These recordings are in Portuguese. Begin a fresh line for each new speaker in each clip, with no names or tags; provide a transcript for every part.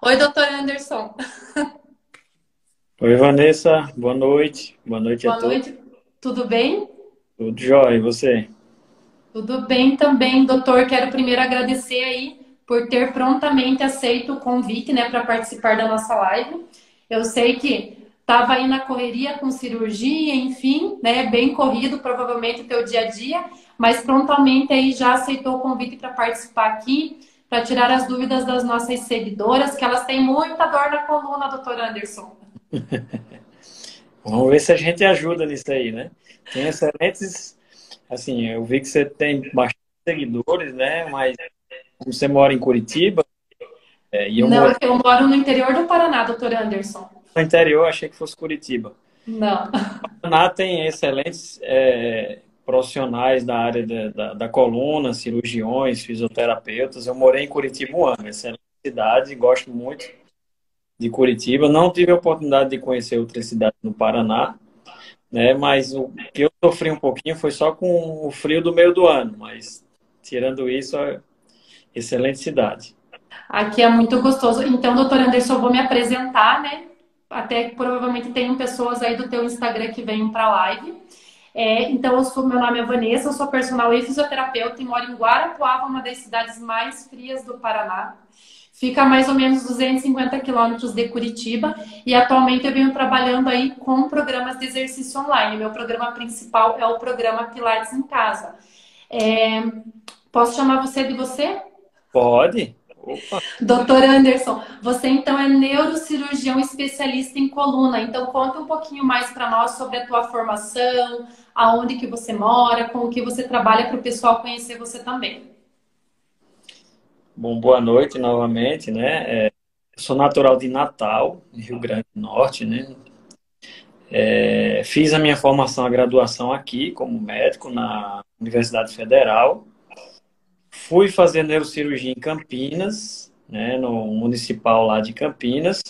Oi, doutor Anderson.
Oi, Vanessa, boa noite. Boa noite a
Boa
todos.
noite. Tudo bem?
Tudo jóia, e você?
Tudo bem também, doutor. Quero primeiro agradecer aí por ter prontamente aceito o convite, né, para participar da nossa live. Eu sei que estava aí na correria com cirurgia, enfim, né, bem corrido, provavelmente o teu dia a dia, mas prontamente aí já aceitou o convite para participar aqui, para tirar as dúvidas das nossas seguidoras, que elas têm muita dor na coluna, doutor Anderson.
Vamos ver se a gente ajuda nisso aí, né? Tem excelentes, assim, eu vi que você tem bastante seguidores, né? Mas como você mora em Curitiba, e eu
Não,
moro
eu moro no interior do Paraná, doutor Anderson.
no interior, achei que fosse Curitiba.
Não.
Paraná tem excelentes profissionais da área da coluna, cirurgiões, fisioterapeutas. Eu morei em Curitiba um ano, excelente cidade, gosto muito de Curitiba. Não tive a oportunidade de conhecer outras cidades no Paraná, né? Mas o que eu sofri um pouquinho foi só com o frio do meio do ano, mas tirando isso, é excelente cidade.
Aqui é muito gostoso. Então, doutor Anderson, eu vou me apresentar, né? Até que provavelmente tenham pessoas aí do teu Instagram que venham para a live. Então, meu nome é Vanessa, eu sou personal e fisioterapeuta e moro em Guarapuava, uma das cidades mais frias do Paraná. Fica a mais ou menos 250 quilômetros de Curitiba e atualmente eu venho trabalhando aí com programas de exercício online. Meu programa principal é o programa Pilates em Casa. É, Posso chamar você de você?
Pode? Opa!
Doutor Anderson, você então é neurocirurgião especialista em coluna. Então conta um pouquinho mais para nós sobre a tua formação, aonde que você mora, com o que você trabalha para o pessoal conhecer você também.
Bom, boa noite novamente, né? Eu sou natural de Natal, Rio Grande do Norte, né? Fiz a minha formação, a graduação aqui como médico na Universidade Federal. Fui fazer neurocirurgia em Campinas, né, no municipal lá de Campinas,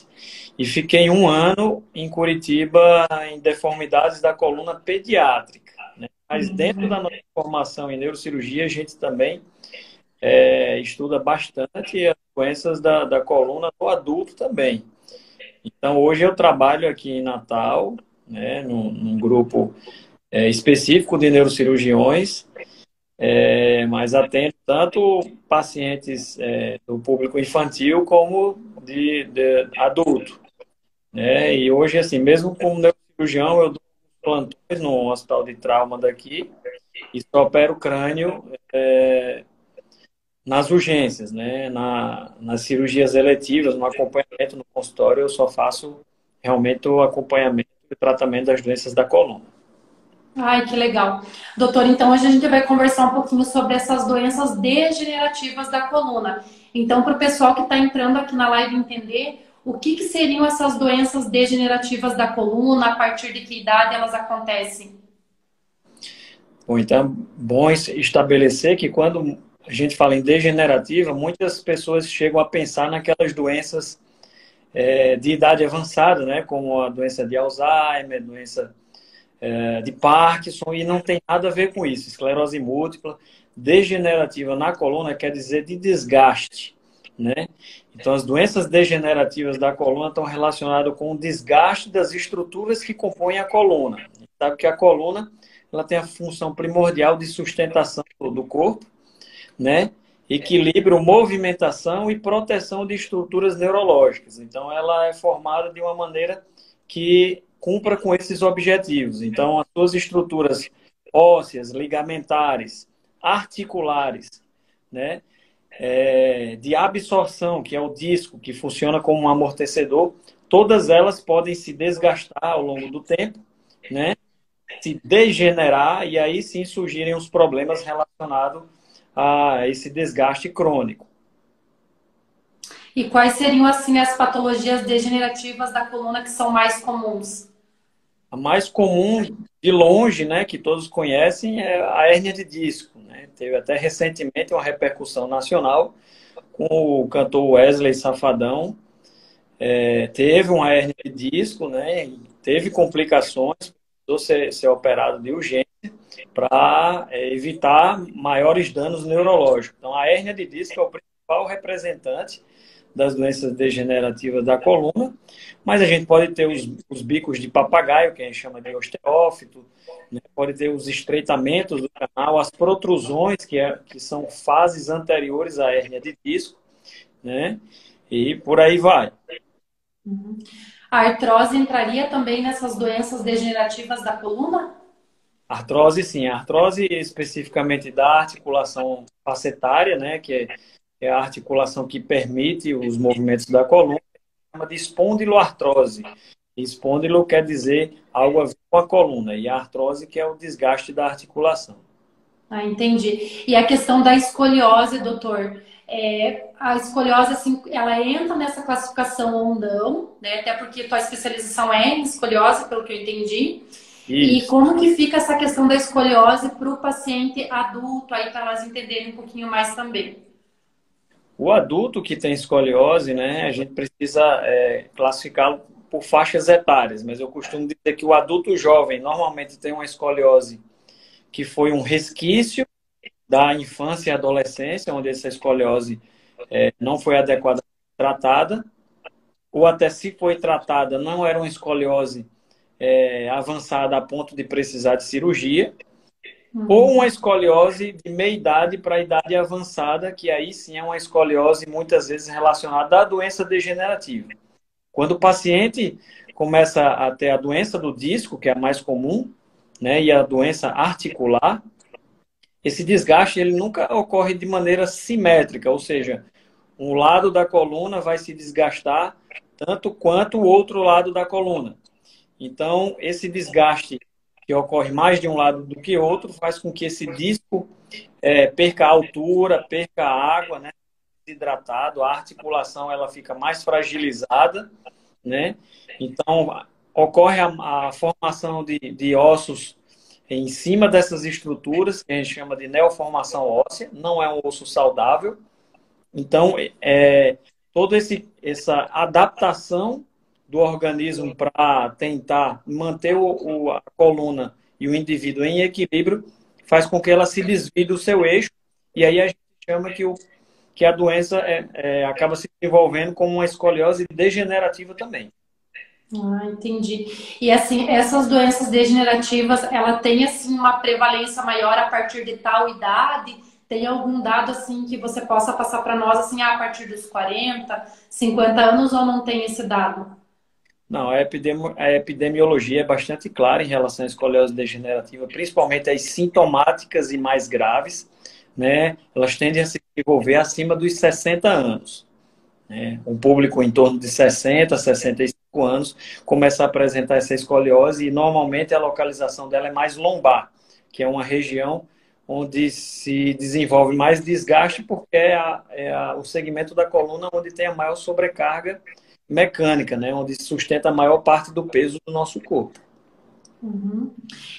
e fiquei um ano em Curitiba em deformidades da coluna pediátrica, né? Mas dentro da nossa formação em neurocirurgia, a gente também estuda bastante as doenças da coluna do adulto também. Então, hoje eu trabalho aqui em Natal, né, num grupo específico de neurocirurgiões, mas atende tanto pacientes do público infantil como de adulto, né? E hoje, assim, mesmo como neurocirurgião, eu dou plantões no hospital de trauma daqui e só opero crânio nas urgências, né? Nas cirurgias eletivas, no acompanhamento no consultório, eu só faço realmente o acompanhamento e o tratamento das doenças da coluna.
Ai, que legal. Doutor, então hoje a gente vai conversar um pouquinho sobre essas doenças degenerativas da coluna. Então, para o pessoal que está entrando aqui na live entender, o que, que seriam essas doenças degenerativas da coluna, a partir de que idade elas acontecem?
Bom, então, bom estabelecer que quando a gente fala em degenerativa, muitas pessoas chegam a pensar naquelas doenças de idade avançada, né, como a doença de Alzheimer, doença de Parkinson, e não tem nada a ver com isso. Esclerose múltipla, degenerativa na coluna quer dizer de desgaste, né? Então, as doenças degenerativas da coluna estão relacionadas com o desgaste das estruturas que compõem a coluna. A gente sabe que a coluna ela tem a função primordial de sustentação do corpo, né? Equilíbrio, movimentação e proteção de estruturas neurológicas. Então, ela é formada de uma maneira que cumpra com esses objetivos. Então, as suas estruturas ósseas, ligamentares, articulares, né? De absorção, que é o disco, que funciona como um amortecedor, todas elas podem se desgastar ao longo do tempo, né? Se degenerar e aí sim surgirem os problemas relacionados a esse desgaste crônico.
E quais seriam, assim, as patologias degenerativas da coluna que são mais comuns?
A mais comum, de longe, né, que todos conhecem, é a hérnia de disco, né? Teve até recentemente uma repercussão nacional com o cantor Wesley Safadão. Teve uma hérnia de disco, né? E teve complicações, precisou ser operado de urgência para evitar maiores danos neurológicos. Então, a hérnia de disco é o principal representante das doenças degenerativas da coluna, mas a gente pode ter os bicos de papagaio, que a gente chama de osteófito, né? Pode ter os estreitamentos do canal, as protrusões, que são fases anteriores à hérnia de disco, né? E por aí vai.
Uhum. A artrose entraria também nessas doenças degenerativas da coluna?
Artrose, sim. A artrose especificamente da articulação facetária, né? Que é a articulação que permite os movimentos da coluna, chama de espondiloartrose. Espondilo quer dizer algo a ver com a coluna, e a artrose que é o desgaste da articulação.
Ah, entendi. E a questão da escoliose, doutor? A escoliose, assim, ela entra nessa classificação ou não, né? Até porque tua especialização é em escoliose, pelo que eu entendi. E
Isso.
como que fica essa questão da escoliose para o paciente adulto, aí para nós entenderem um pouquinho mais também?
O adulto que tem escoliose, né, a gente precisa classificá-lo por faixas etárias, mas eu costumo dizer que o adulto jovem normalmente tem uma escoliose que foi um resquício da infância e adolescência, onde essa escoliose não foi adequadamente tratada, ou até se foi tratada, não era uma escoliose avançada a ponto de precisar de cirurgia, ou uma escoliose de meia-idade para idade avançada, que aí sim é uma escoliose muitas vezes relacionada à doença degenerativa. Quando o paciente começa a ter a doença do disco, que é a mais comum, né, e a doença articular, esse desgaste ele nunca ocorre de maneira simétrica, ou seja, um lado da coluna vai se desgastar tanto quanto o outro lado da coluna. Então, esse desgaste que ocorre mais de um lado do que outro faz com que esse disco perca a altura, perca a água, né? Desidratado, a articulação ela fica mais fragilizada, né? Então, ocorre a formação de ossos em cima dessas estruturas, que a gente chama de neoformação óssea, não é um osso saudável. Então, toda essa adaptação do organismo para tentar manter a coluna e o indivíduo em equilíbrio faz com que ela se desvie do seu eixo, e aí a gente chama que a doença acaba se desenvolvendo como uma escoliose degenerativa também.
Ah, entendi. E assim, essas doenças degenerativas, ela tem assim uma prevalência maior a partir de tal idade? Tem algum dado assim que você possa passar para nós assim, a partir dos 40, 50 anos ou não tem esse dado?
Não, a epidemiologia é bastante clara em relação à escoliose degenerativa, principalmente as sintomáticas e mais graves, né? Elas tendem a se desenvolver acima dos 60 anos, né? Um público em torno de 60, 65 anos começa a apresentar essa escoliose e normalmente a localização dela é mais lombar, que é uma região onde se desenvolve mais desgaste porque o segmento da coluna onde tem a maior sobrecarga mecânica, né? Onde sustenta a maior parte do peso do nosso corpo.
Uhum.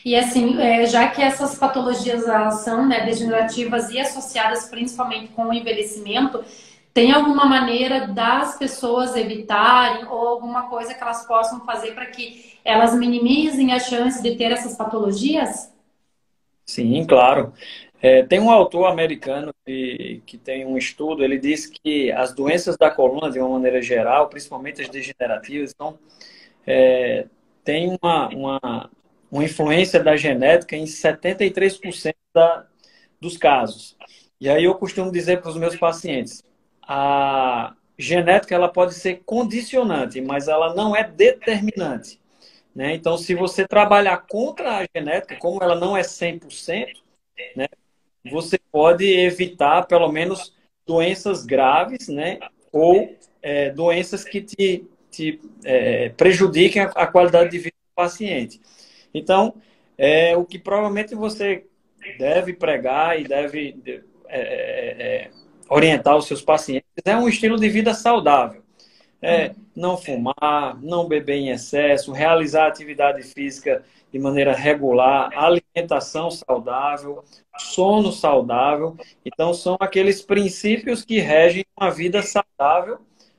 E assim, já que essas patologias elas são, né, degenerativas e associadas principalmente com o envelhecimento, tem alguma maneira das pessoas evitarem ou alguma coisa que elas possam fazer para que elas minimizem a chance de ter essas patologias?
Sim, claro. Tem um autor americano que tem um estudo, ele diz que as doenças da coluna, de uma maneira geral, principalmente as degenerativas, têm uma influência da genética em 73% dos casos. E aí eu costumo dizer para os meus pacientes, a genética ela pode ser condicionante, mas ela não é determinante, né? Então, se você trabalhar contra a genética, como ela não é 100%, né, você pode evitar, pelo menos, doenças graves, né? Ou doenças que te prejudiquem a qualidade de vida do paciente. Então, o que provavelmente você deve pregar e deve orientar os seus pacientes é um estilo de vida saudável. Não fumar, não beber em excesso, realizar atividade física de maneira regular, alimentação saudável, sono saudável. Então, são aqueles princípios que regem uma vida saudável,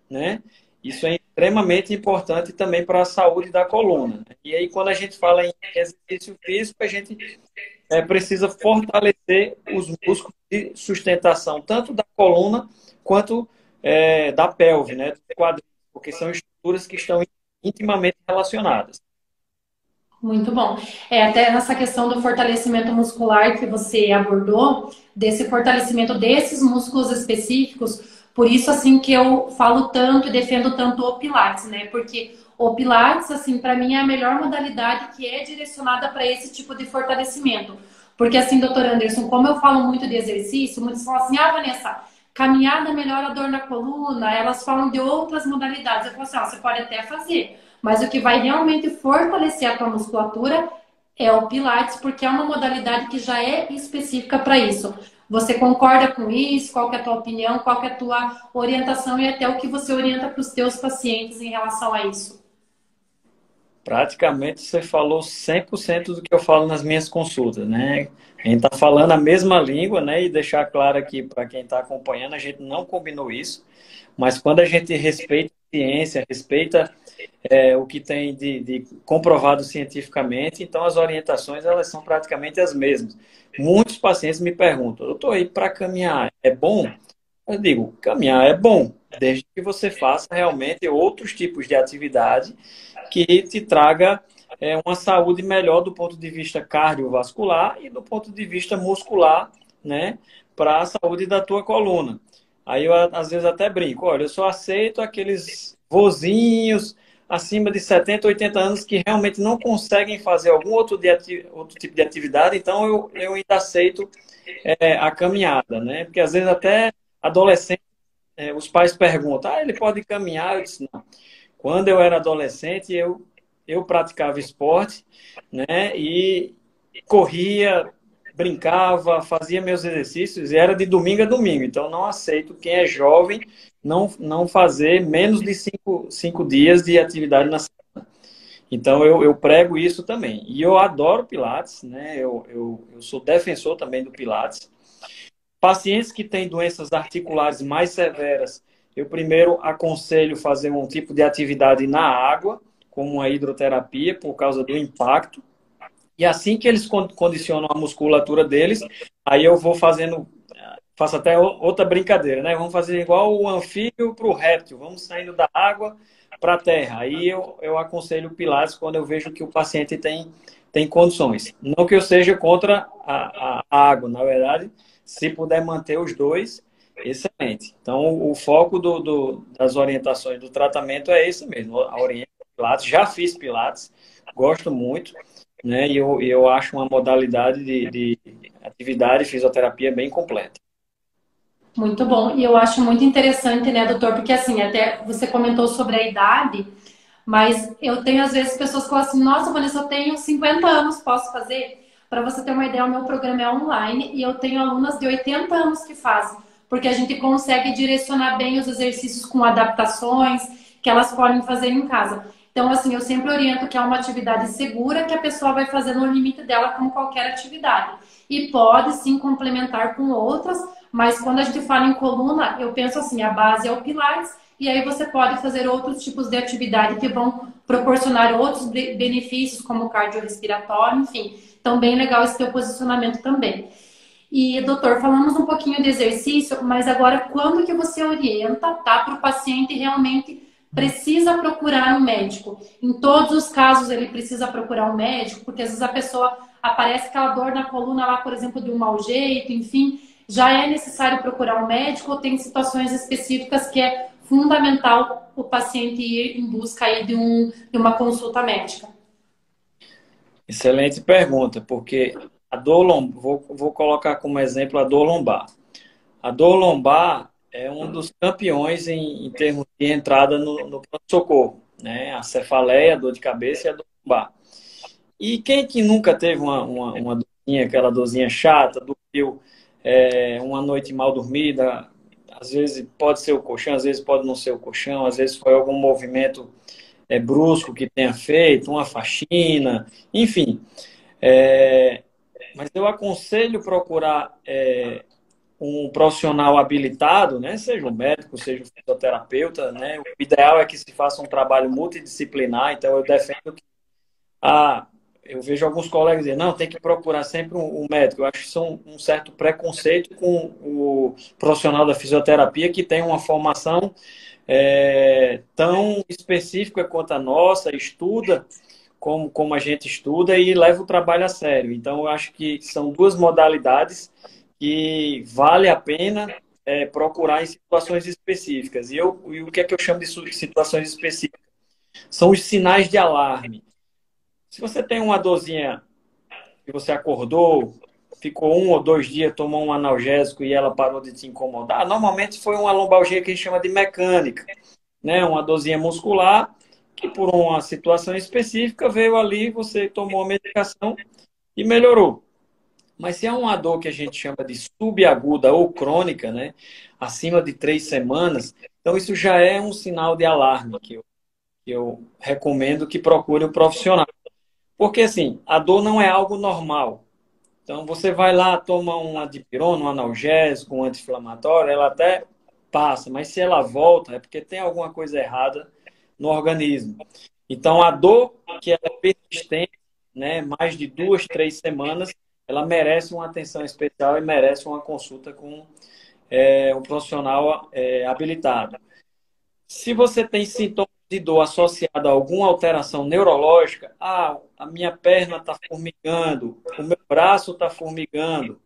né? Isso é extremamente importante também para a saúde da coluna. E aí, quando a gente fala em exercício físico, a gente precisa fortalecer os músculos de sustentação, tanto da coluna quanto da pelve, né, do quadril, porque são estruturas que estão intimamente relacionadas.
Muito bom. Até nessa questão do fortalecimento muscular que você abordou, desse fortalecimento desses músculos específicos, por isso assim que eu falo tanto e defendo tanto o Pilates, né? Porque o Pilates, assim, para mim é a melhor modalidade que é direcionada para esse tipo de fortalecimento. Porque assim, doutor Anderson, como eu falo muito de exercício, muitos falam assim, ah, Vanessa, caminhada melhora a dor na coluna, elas falam de outras modalidades. Eu falo assim, ó, você pode até fazer, mas o que vai realmente fortalecer a tua musculatura é o Pilates, porque é uma modalidade que já é específica para isso. Você concorda com isso? Qual que é a tua opinião? Qual que é a tua orientação e até o que você orienta para os teus pacientes em relação a isso?
Praticamente você falou 100% do que eu falo nas minhas consultas, né? A gente está falando a mesma língua, né? E deixar claro aqui para quem está acompanhando, a gente não combinou isso, mas quando a gente respeita a ciência, respeita o que tem de comprovado cientificamente, então as orientações elas são praticamente as mesmas. Muitos pacientes me perguntam, eu estou aí para caminhar, é bom? Eu digo, caminhar é bom, desde que você faça realmente outros tipos de atividade que te traga uma saúde melhor do ponto de vista cardiovascular e do ponto de vista muscular, né, para a saúde da tua coluna. Aí eu às vezes até brinco, olha, eu só aceito aqueles vozinhos acima de 70, 80 anos que realmente não conseguem fazer algum outro tipo de atividade, então eu ainda aceito a caminhada, né? Porque às vezes até adolescente, os pais perguntam, ele pode caminhar? Eu disse, não. Quando eu era adolescente, eu praticava esporte, né? E corria, brincava, fazia meus exercícios e era de domingo a domingo. Então, não aceito quem é jovem não fazer menos de cinco dias de atividade na semana. Então, eu prego isso também. E eu adoro Pilates, né? Eu sou defensor também do Pilates. Pacientes que têm doenças articulares mais severas, eu primeiro aconselho fazer um tipo de atividade na água, como a hidroterapia, por causa do impacto. E assim que eles condicionam a musculatura deles, aí eu vou fazendo, faço até outra brincadeira, né? Vamos fazer igual o anfíbio para o réptil, vamos saindo da água para a terra. Aí eu aconselho o Pilates quando eu vejo que o paciente tem condições. Não que eu seja contra a água, na verdade, se puder manter os dois, excelente. Então, o foco das orientações do tratamento é esse mesmo, a orientação Pilates. Já fiz Pilates, gosto muito, né? E eu acho uma modalidade de atividade e fisioterapia bem completa.
Muito bom. E eu acho muito interessante, né, doutor? Porque assim, até você comentou sobre a idade, mas eu tenho às vezes pessoas que falam assim, nossa, Vanessa, eu tenho 50 anos, posso fazer? Para você ter uma ideia, o meu programa é online e eu tenho alunas de 80 anos que fazem, porque a gente consegue direcionar bem os exercícios com adaptações que elas podem fazer em casa. Então, assim, eu sempre oriento que é uma atividade segura que a pessoa vai fazer no limite dela, como qualquer atividade. E pode sim complementar com outras, mas quando a gente fala em coluna, eu penso assim, a base é o Pilates, e aí você pode fazer outros tipos de atividade que vão proporcionar outros benefícios, como cardiorrespiratório, enfim. Então, bem legal esse teu posicionamento também. E, doutor, falamos um pouquinho de exercício, mas agora quando que você orienta, tá, para o paciente realmente precisa procurar um médico? Em todos os casos ele precisa procurar um médico, porque às vezes a pessoa aparece aquela dor na coluna lá, por exemplo, de um mau jeito, enfim, já é necessário procurar um médico ou tem situações específicas que é fundamental o paciente ir em busca aí de uma consulta médica?
Excelente pergunta, porque a dor lombar, vou colocar como exemplo a dor lombar. A dor lombar é um dos campeões em termos de entrada no pronto-socorro, né? A cefaleia, a dor de cabeça e a dor lombar. E quem que nunca teve uma dorzinha, aquela dorzinha chata, dormiu uma noite mal dormida, às vezes pode ser o colchão, às vezes pode não ser o colchão, às vezes foi algum movimento brusco que tenha feito, uma faxina, enfim. É, mas eu aconselho procurar um profissional habilitado, né? Seja um médico, seja um fisioterapeuta, né? O ideal é que se faça um trabalho multidisciplinar, então eu defendo que eu vejo alguns colegas dizendo, não, tem que procurar sempre um médico. Eu acho que isso é um certo preconceito com o profissional da fisioterapia que tem uma formação tão específica quanto a nossa, estuda como a gente estuda e leva o trabalho a sério. Então, eu acho que são duas modalidades que vale a pena procurar em situações específicas. E o que é que eu chamo de situações específicas? São os sinais de alarme. Se você tem uma dorzinha que você acordou, ficou 1 ou 2 dias, tomou um analgésico e ela parou de te incomodar, normalmente foi uma lombalgia que a gente chama de mecânica, né? Uma dorzinha muscular que por uma situação específica veio ali, você tomou a medicação e melhorou. Mas se é uma dor que a gente chama de subaguda ou crônica, né? Acima de 3 semanas, então isso já é um sinal de alarme que eu recomendo que procure um profissional. Porque, assim, a dor não é algo normal. Então, você vai lá, toma uma dipirona, um analgésico, um anti-inflamatório, ela até passa, mas se ela volta, é porque tem alguma coisa errada no organismo. Então, a dor que ela é persistente, né, mais de 2, 3 semanas, ela merece uma atenção especial e merece uma consulta com um profissional habilitado. Se você tem sintomas de dor associado a alguma alteração neurológica, a minha perna está formigando, o meu braço está formigando,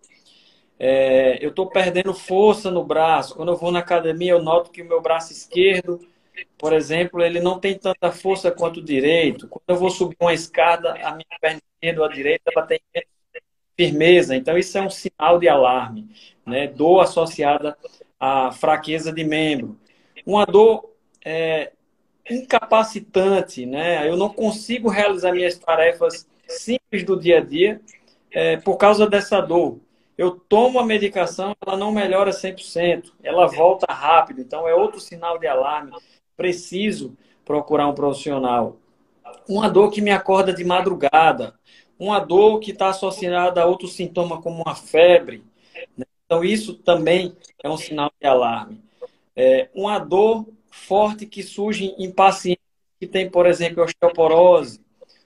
eu estou perdendo força no braço. Quando eu vou na academia, eu noto que o meu braço esquerdo, por exemplo, ele não tem tanta força quanto o direito. Quando eu vou subir uma escada, a minha perna esquerda ou a direita, ela tem menos firmeza. Então, isso é um sinal de alarme, né? Dor associada à fraqueza de membro. Uma dor incapacitante, né? Eu não consigo realizar minhas tarefas simples do dia a dia por causa dessa dor. Eu tomo a medicação, ela não melhora 100%, ela volta rápido, então é outro sinal de alarme. Preciso procurar um profissional. Uma dor que me acorda de madrugada, uma dor que está associada a outro sintoma como uma febre, né? Então isso também é um sinal de alarme. Uma dor forte que surge em pacientes que têm, por exemplo, osteoporose,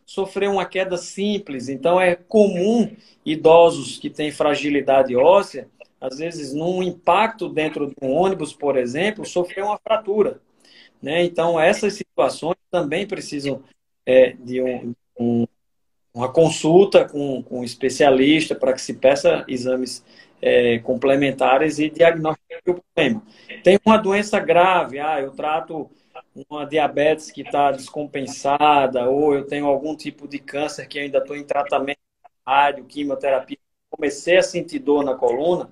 sofrer uma queda simples. Então, é comum idosos que têm fragilidade óssea, às vezes, num impacto dentro de um ônibus, por exemplo, sofrer uma fratura, né? Então, essas situações também precisam de uma consulta com um especialista para que se peça exames complementares e diagnostique o problema. Tem uma doença grave, eu trato uma diabetes que está descompensada, ou eu tenho algum tipo de câncer que ainda estou em tratamento, rádio, quimioterapia, comecei a sentir dor na coluna,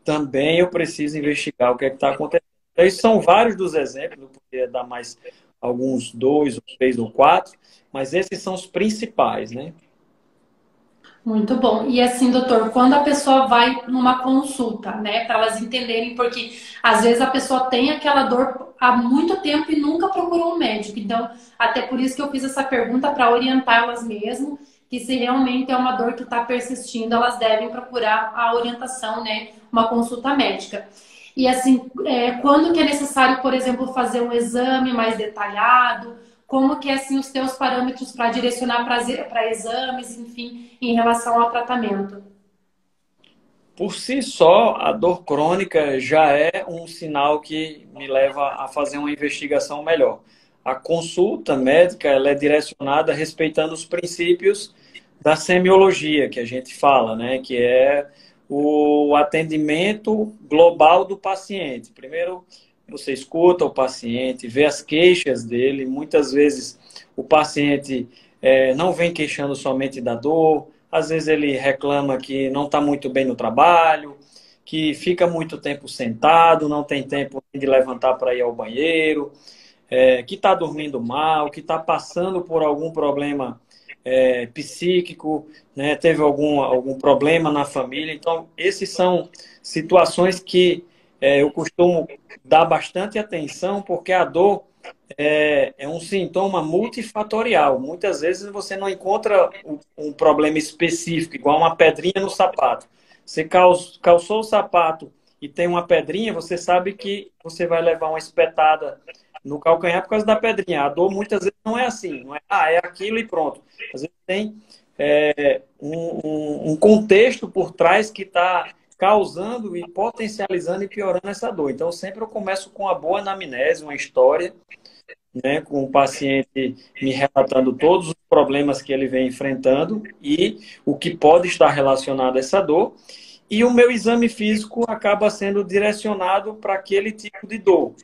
também eu preciso investigar o que é que está acontecendo. Então, esses são vários dos exemplos, eu poderia dar mais alguns 2, 3 ou 4, mas esses são os principais, né?
Muito bom. E assim, doutor, quando a pessoa vai numa consulta, né, para elas entenderem, porque às vezes a pessoa tem aquela dor há muito tempo e nunca procurou um médico. Então, até por isso que eu fiz essa pergunta para orientá-las mesmo, que se realmente é uma dor que está persistindo, elas devem procurar a orientação, né, uma consulta médica. E assim, quando que é necessário, por exemplo, fazer um exame mais detalhado? Como que é assim os teus parâmetros para direcionar para exames, enfim, em relação ao tratamento?
Por si só, a dor crônica já é um sinal que me leva a fazer uma investigação melhor. A consulta médica ela é direcionada respeitando os princípios da semiologia que a gente fala, né? Que é o atendimento global do paciente. Primeiro, você escuta o paciente, vê as queixas dele. Muitas vezes o paciente não vem queixando somente da dor, às vezes ele reclama que não está muito bem no trabalho, que fica muito tempo sentado, não tem tempo de levantar para ir ao banheiro, que está dormindo mal, que está passando por algum problema psíquico, né? Teve algum problema na família. Então, esses são situações que eu costumo dar bastante atenção, porque a dor é um sintoma multifatorial. Muitas vezes você não encontra um problema específico, igual uma pedrinha no sapato. Você calçou o sapato e tem uma pedrinha, você sabe que você vai levar uma espetada no calcanhar por causa da pedrinha. A dor muitas vezes não é assim, não é, é aquilo e pronto. Às vezes tem um contexto por trás que está causando e potencializando e piorando essa dor. Então, sempre eu começo com uma boa anamnese, uma história, né, com o paciente me relatando todos os problemas que ele vem enfrentando e o que pode estar relacionado a essa dor. E o meu exame físico acaba sendo direcionado para aquele tipo de dor,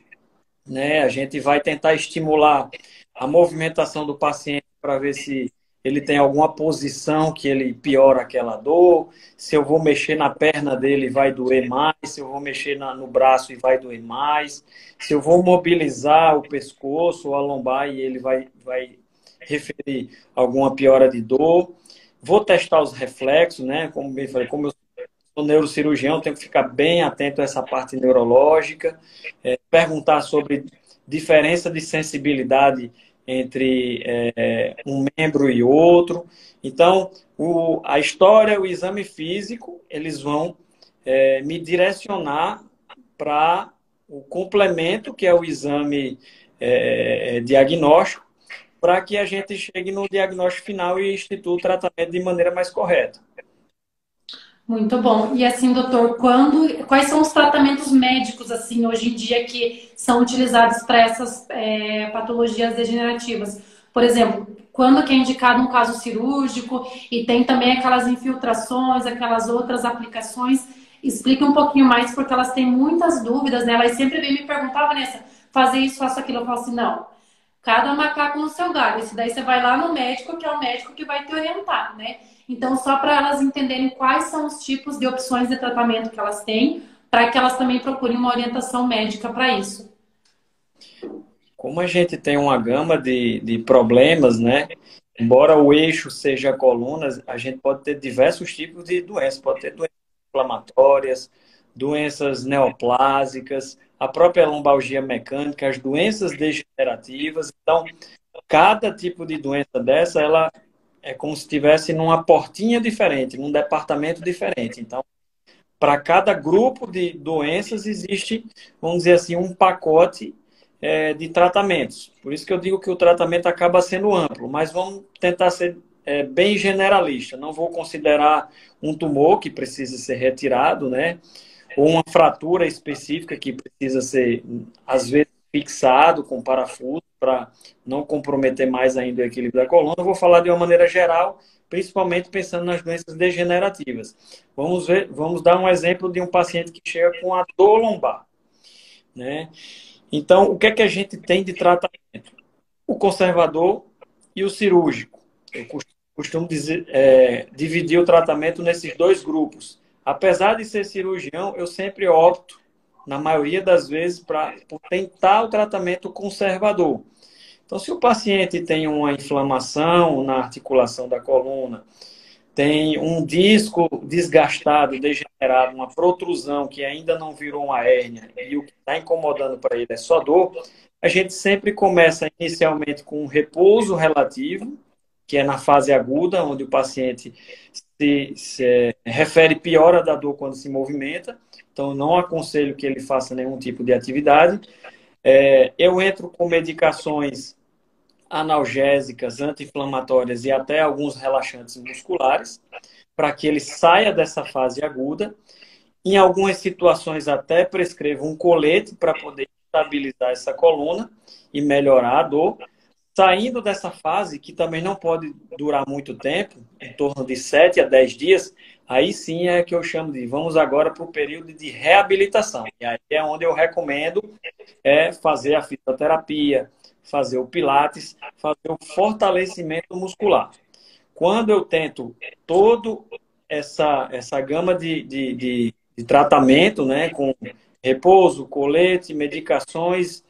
né? A gente vai tentar estimular a movimentação do paciente para ver se ele tem alguma posição que ele piora aquela dor, se eu vou mexer na perna dele vai doer mais, se eu vou mexer no braço e vai doer mais, se eu vou mobilizar o pescoço ou a lombar e ele vai referir alguma piora de dor. Vou testar os reflexos, né? Como bem falei, como eu sou neurocirurgião, tenho que ficar bem atento a essa parte neurológica, perguntar sobre diferença de sensibilidade entre um membro e outro. Então, a história, o exame físico, eles vão me direcionar para o complemento, que é o exame diagnóstico, para que a gente chegue no diagnóstico final e institua o tratamento de maneira mais correta.
Muito bom. E assim, doutor, quais são os tratamentos médicos, assim, hoje em dia que são utilizados para essas patologias degenerativas? Por exemplo, quando que é indicado um caso cirúrgico e tem também aquelas infiltrações, aquelas outras aplicações? Explique um pouquinho mais, porque elas têm muitas dúvidas, né? Elas sempre vêm me perguntar, Vanessa, fazer isso, faço aquilo. Eu falo assim, não. Cada macaco no seu galho. Esse daí você vai lá no médico, que é o médico que vai te orientar, né? Então, só para elas entenderem quais são os tipos de opções de tratamento que elas têm, para que elas também procurem uma orientação médica para isso.
Como a gente tem uma gama de problemas, né? Embora o eixo seja a coluna, a gente pode ter diversos tipos de doenças. Pode ter doenças inflamatórias, doenças neoplásicas, a própria lombalgia mecânica, as doenças degenerativas. Então, cada tipo de doença dessa, ela é como se estivesse numa portinha diferente, num departamento diferente. Então, para cada grupo de doenças existe, vamos dizer assim, um pacote de tratamentos. Por isso que eu digo que o tratamento acaba sendo amplo, mas vamos tentar ser bem generalista. Não vou considerar um tumor que precisa ser retirado, né? Ou uma fratura específica que precisa ser, às vezes, fixado com parafuso para não comprometer mais ainda o equilíbrio da coluna. Eu vou falar de uma maneira geral, principalmente pensando nas doenças degenerativas. Vamos dar um exemplo de um paciente que chega com a dor lombar, né? Então, o que é que a gente tem de tratamento? O conservador e o cirúrgico. Eu costumo dividir o tratamento nesses dois grupos. Apesar de ser cirurgião, eu sempre opto, na maioria das vezes, por tentar o tratamento conservador. Então, se o paciente tem uma inflamação na articulação da coluna, tem um disco desgastado, degenerado, uma protrusão que ainda não virou uma hérnia e o que está incomodando para ele é só dor, a gente sempre começa inicialmente com um repouso relativo, que é na fase aguda, onde o paciente se refere piora da dor quando se movimenta. Então, não aconselho que ele faça nenhum tipo de atividade. Eu entro com medicações analgésicas, anti-inflamatórias e até alguns relaxantes musculares, para que ele saia dessa fase aguda. Em algumas situações, até prescrevo um colete para poder estabilizar essa coluna e melhorar a dor. Saindo dessa fase, que também não pode durar muito tempo, em torno de 7 a 10 dias, aí sim é que eu chamo de vamos agora para o período de reabilitação. E aí é onde eu recomendo fazer a fisioterapia, fazer o pilates, fazer o fortalecimento muscular. Quando eu tento toda essa gama de tratamento, né, com repouso, colete, medicações,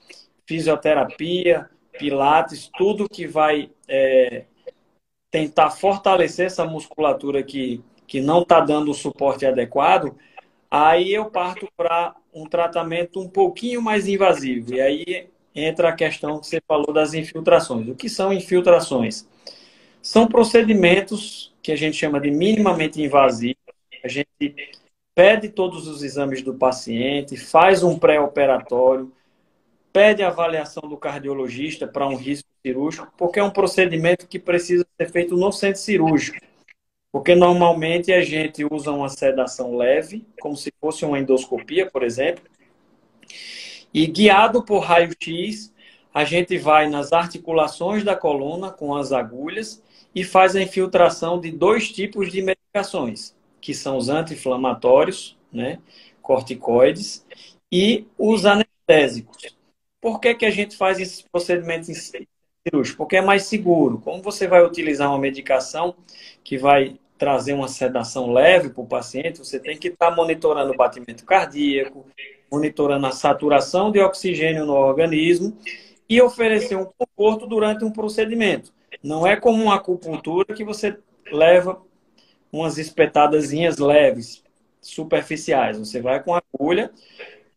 fisioterapia, pilates, tudo que vai tentar fortalecer essa musculatura que não está dando o suporte adequado, aí eu parto para um tratamento um pouquinho mais invasivo. E aí entra a questão que você falou das infiltrações. O que são infiltrações? São procedimentos que a gente chama de minimamente invasivos. A gente pede todos os exames do paciente, faz um pré-operatório, pede a avaliação do cardiologista para um risco cirúrgico, porque é um procedimento que precisa ser feito no centro cirúrgico. Porque normalmente a gente usa uma sedação leve, como se fosse uma endoscopia, por exemplo, e guiado por raio-x, a gente vai nas articulações da coluna com as agulhas e faz a infiltração de dois tipos de medicações, que são os anti-inflamatórios, né, corticoides, e os anestésicos. Por que que a gente faz esses procedimentos cirúrgicos? Porque é mais seguro. Como você vai utilizar uma medicação que vai trazer uma sedação leve para o paciente, você tem que estar monitorando o batimento cardíaco, monitorando a saturação de oxigênio no organismo e oferecer um conforto durante um procedimento. Não é como uma acupuntura que você leva umas espetadazinhas leves, superficiais. Você vai com a agulha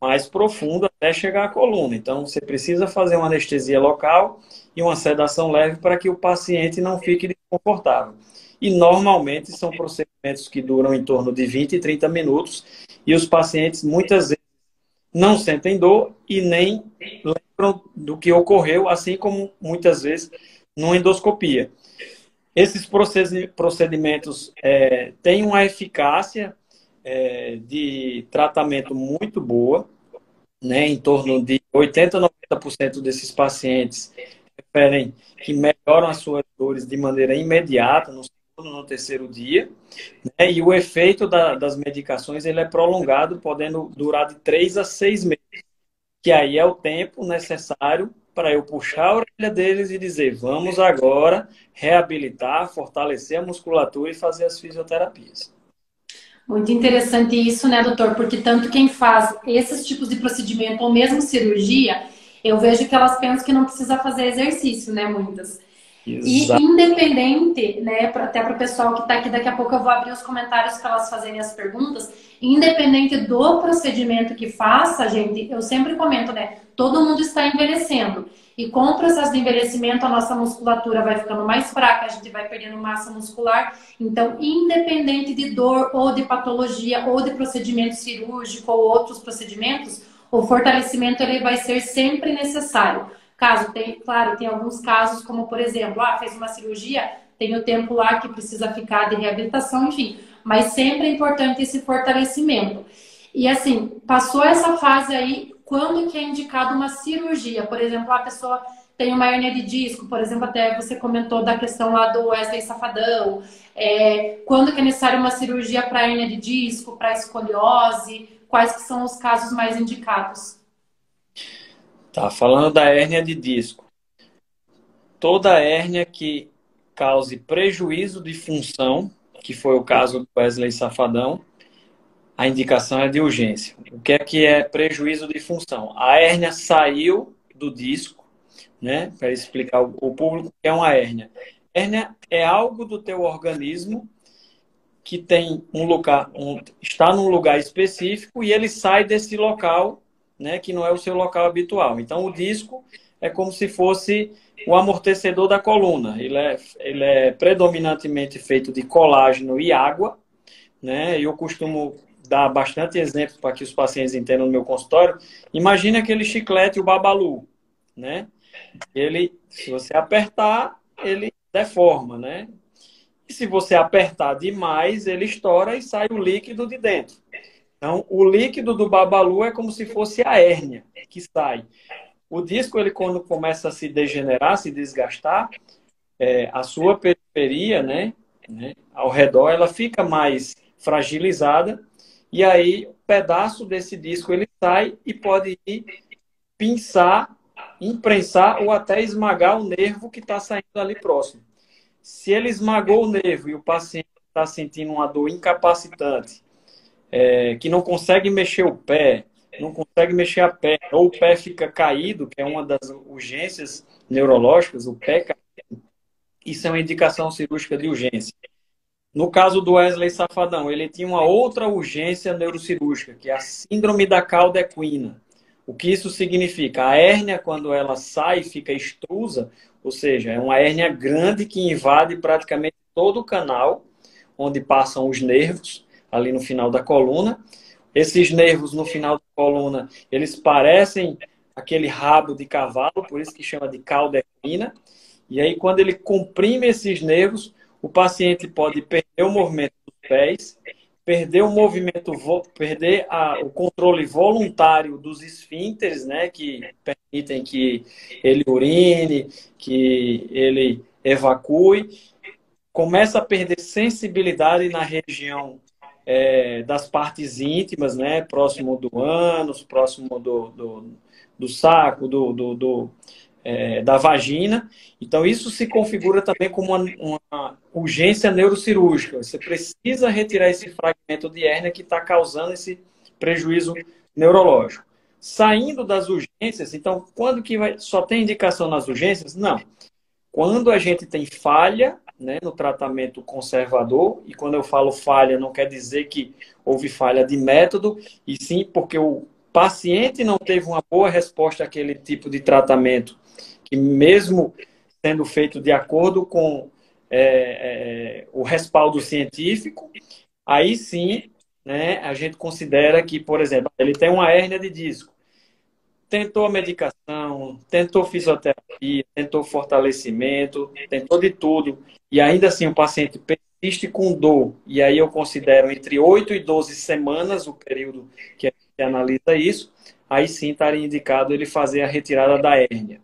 mais profundo até chegar à coluna. Então, você precisa fazer uma anestesia local e uma sedação leve para que o paciente não fique desconfortável. E, normalmente, são procedimentos que duram em torno de 20 e 30 minutos e os pacientes, muitas vezes, não sentem dor e nem lembram do que ocorreu, assim como, muitas vezes, numa endoscopia. Esses procedimentos têm uma eficácia de tratamento muito boa, né? Em torno de 80% a 90% desses pacientes referem que melhoram as suas dores de maneira imediata, no segundo, no terceiro dia, né? E o efeito das medicações ele é prolongado, podendo durar de 3 a 6 meses, que aí é o tempo necessário para eu puxar a orelha deles e dizer, vamos agora reabilitar, fortalecer a musculatura e fazer as fisioterapias.
Muito interessante isso, né, doutor? Porque tanto quem faz esses tipos de procedimento ou mesmo cirurgia, eu vejo que elas pensam que não precisa fazer exercício, né, muitas. E
Exato.
independente, né, até para o pessoal que está aqui, daqui a pouco eu vou abrir os comentários para elas fazerem as perguntas. Independente do procedimento que faça, gente, eu sempre comento, né, todo mundo está envelhecendo. E com o processo de envelhecimento, a nossa musculatura vai ficando mais fraca, a gente vai perdendo massa muscular. Então, independente de dor ou de patologia ou de procedimento cirúrgico ou outros procedimentos, o fortalecimento ele vai ser sempre necessário. Caso tem, claro, tem alguns casos, como por exemplo, fez uma cirurgia, tem o tempo lá que precisa ficar de reabilitação, enfim. Mas sempre é importante esse fortalecimento. E assim, passou essa fase aí, quando que é indicado uma cirurgia? Por exemplo, a pessoa tem uma hérnia de disco, por exemplo, até você comentou da questão lá do Wesley Safadão. Quando que é necessário uma cirurgia para hérnia de disco, para escoliose? Quais que são os casos mais indicados?
Tá falando da hérnia de disco. Toda hérnia que cause prejuízo de função, que foi o caso do Wesley Safadão, a indicação é de urgência. O que é prejuízo de função? A hérnia saiu do disco, né? Para explicar o público o que é uma hérnia. Hérnia é algo do teu organismo que tem um lugar, está num lugar específico e ele sai desse local, né? Que não é o seu local habitual. Então, o disco é como se fosse o amortecedor da coluna. Ele é predominantemente feito de colágeno e água, né? Eu costumo dar bastante exemplo para que os pacientes entendam no meu consultório. Imagina aquele chiclete, o Babalu, né? Ele, se você apertar, ele deforma, né? E se você apertar demais, ele estoura e sai o líquido de dentro. Então, o líquido do Babalu é como se fosse a hérnia que sai. O disco, ele quando começa a se degenerar, se desgastar, a sua periferia, né, ao redor, ela fica mais fragilizada e aí um pedaço desse disco ele sai e pode ir pinçar, imprensar ou até esmagar o nervo que está saindo ali próximo. Se ele esmagou o nervo e o paciente está sentindo uma dor incapacitante, que não consegue mexer o pé, não consegue mexer a perna, ou o pé fica caído, que é uma das urgências neurológicas, o pé caído, isso é uma indicação cirúrgica de urgência. No caso do Wesley Safadão, ele tinha uma outra urgência neurocirúrgica, que é a síndrome da cauda equina. O que isso significa? A hérnia, quando ela sai, fica extrusa, ou seja, é uma hérnia grande que invade praticamente todo o canal, onde passam os nervos, ali no final da coluna. Esses nervos no final da coluna, eles parecem aquele rabo de cavalo, por isso que chama de cauda equina. E aí, quando ele comprime esses nervos, o paciente pode perder o movimento dos pés, perder o movimento, perder o controle voluntário dos esfíncteres, né, que permitem que ele urine, que ele evacue, começa a perder sensibilidade na região das partes íntimas, né, próximo do ânus, próximo do saco, da vagina. Então, isso se configura também como uma urgência neurocirúrgica. Você precisa retirar esse fragmento de hérnia que está causando esse prejuízo neurológico. Saindo das urgências, então, quando que só tem indicação nas urgências? Não. Quando a gente tem falha, né, no tratamento conservador, e quando eu falo falha, não quer dizer que houve falha de método, e sim porque o paciente não teve uma boa resposta àquele tipo de tratamento, que mesmo sendo feito de acordo com o respaldo científico, aí sim, né, a gente considera que, por exemplo, ele tem uma hérnia de disco, tentou a medicação, tentou fisioterapia, tentou fortalecimento, tentou de tudo, e ainda assim o paciente persiste com dor, e aí eu considero entre 8 e 12 semanas o período que a gente analisa isso, aí sim estaria indicado ele fazer a retirada da hérnia.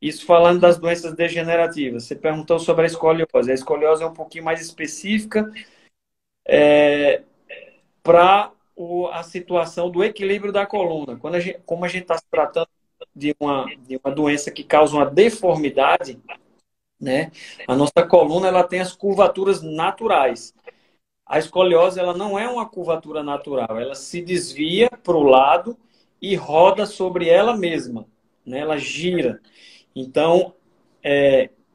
Isso falando das doenças degenerativas. Você perguntou sobre a escoliose. A escoliose é um pouquinho mais específica para a situação do equilíbrio da coluna. Como a gente está se tratando de uma doença que causa uma deformidade, né? A nossa coluna ela tem as curvaturas naturais. A escoliose ela não é uma curvatura natural. Ela se desvia para o lado e roda sobre ela mesma, né? Ela gira. Então,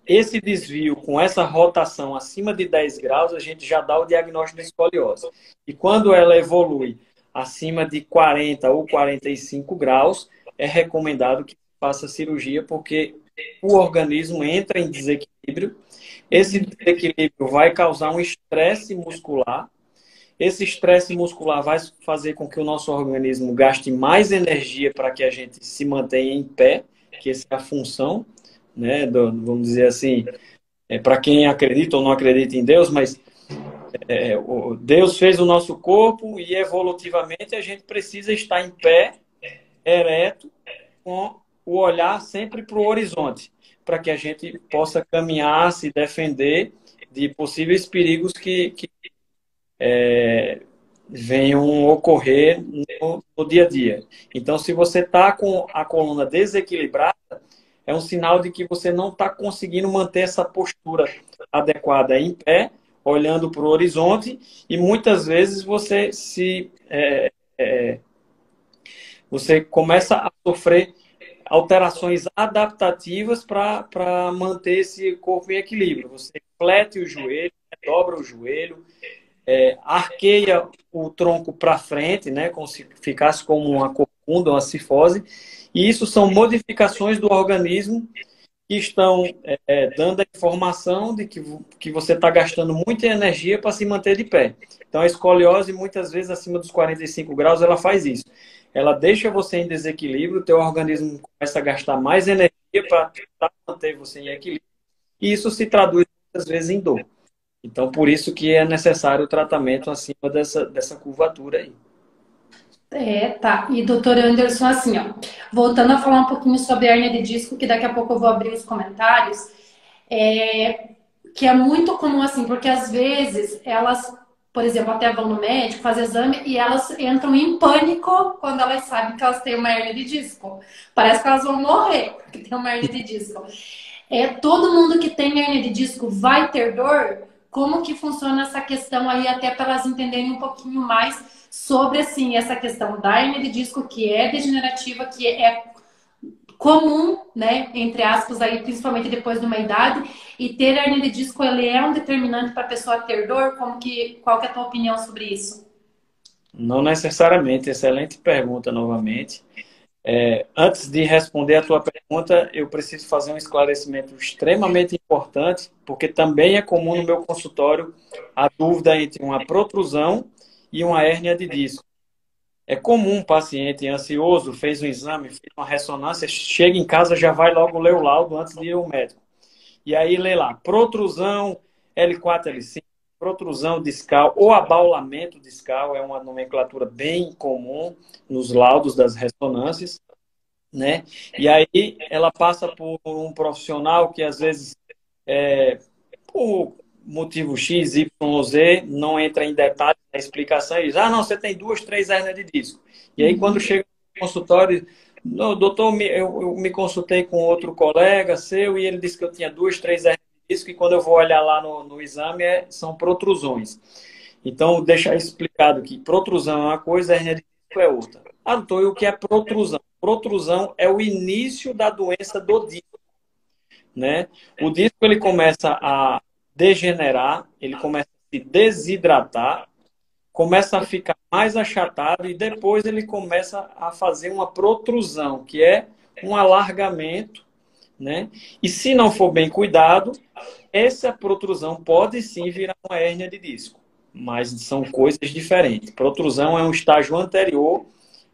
esse desvio com essa rotação acima de 10 graus, a gente já dá o diagnóstico de escoliose. E quando ela evolui acima de 40 ou 45 graus, é recomendado que faça cirurgia, porque o organismo entra em desequilíbrio. Esse desequilíbrio vai causar um estresse muscular. Esse estresse muscular vai fazer com que o nosso organismo gaste mais energia para que a gente se mantenha em pé, que essa é a função, né, vamos dizer assim, para quem acredita ou não acredita em Deus, mas Deus fez o nosso corpo e evolutivamente a gente precisa estar em pé, ereto, com o olhar sempre para o horizonte, para que a gente possa caminhar, se defender de possíveis perigos que venham ocorrer no dia a dia. Então, se você está com a coluna desequilibrada, é um sinal de que você não está conseguindo manter essa postura adequada em pé, olhando para o horizonte, e muitas vezes você começa a sofrer alterações adaptativas para manter esse corpo em equilíbrio. Você flete o joelho, dobra o joelho, arqueia o tronco para frente, né, como se ficasse como uma corcunda, uma cifose, e isso são modificações do organismo que estão dando a informação de que você está gastando muita energia para se manter de pé. Então, a escoliose, muitas vezes, acima dos 45 graus, ela faz isso. Ela deixa você em desequilíbrio, o teu organismo começa a gastar mais energia para tentar manter você em equilíbrio, e isso se traduz, muitas vezes, em dor. Então, por isso que é necessário o tratamento acima dessa curvatura aí.
Tá. E doutor Anderson, assim, ó, voltando a falar um pouquinho sobre a hérnia de disco, que daqui a pouco eu vou abrir os comentários, que é muito comum, assim, porque às vezes elas, por exemplo, até vão no médico, fazem exame e elas entram em pânico quando elas sabem que elas têm uma hérnia de disco. Parece que elas vão morrer porque tem uma hérnia de disco. Todo mundo que tem hérnia de disco vai ter dor? Como que funciona essa questão aí, até para elas entenderem um pouquinho mais sobre, assim, essa questão da hérnia de disco, que é degenerativa, que é comum, né, entre aspas, aí, principalmente depois de uma idade, e ter hérnia de disco, ele é um determinante para a pessoa ter dor? Qual que é a tua opinião sobre isso?
Não necessariamente. Excelente pergunta, novamente. Antes de responder a tua pergunta, eu preciso fazer um esclarecimento extremamente importante, porque também é comum no meu consultório a dúvida entre uma protrusão e uma hérnia de disco. É comum um paciente ansioso, fez um exame, fez uma ressonância, chega em casa, já vai logo ler o laudo antes de ir ao médico. E aí lê lá, protrusão L4, L5, protrusão discal ou abaulamento discal, é uma nomenclatura bem comum nos laudos das ressonâncias, né? E aí ela passa por um profissional que às vezes, por motivo X, Y ou Z, não entra em detalhes na explicação e diz, ah, não, você tem 2, 3 hérnias de disco. E aí quando chega no consultório, não, doutor, eu me consultei com outro colega seu e ele disse que eu tinha 2, 3 hérnias de disco e quando eu vou olhar lá no exame são protrusões. Então, deixar explicado que protrusão é uma coisa, hérnia de disco é outra. Ah, doutor, e o que é protrusão? Protrusão é o início da doença do disco, né? O disco ele começa a degenerar, ele começa a se desidratar, começa a ficar mais achatado e depois ele começa a fazer uma protrusão, que é um alargamento, né? E se não for bem cuidado, essa protrusão pode sim virar uma hérnia de disco, mas são coisas diferentes. Protrusão é um estágio anterior,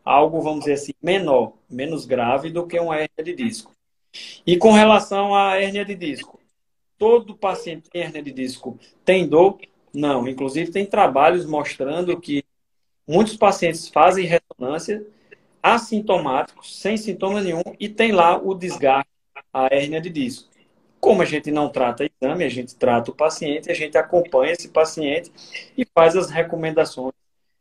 algo, vamos dizer assim, menor, menos grave do que uma hérnia de disco. E com relação à hérnia de disco, todo paciente com hérnia de disco tem dor? Não. Inclusive, tem trabalhos mostrando que muitos pacientes fazem ressonância assintomáticos, sem sintoma nenhum, e tem lá o desgaste, a hérnia de disco. Como a gente não trata exame, a gente trata o paciente, a gente acompanha esse paciente e faz as recomendações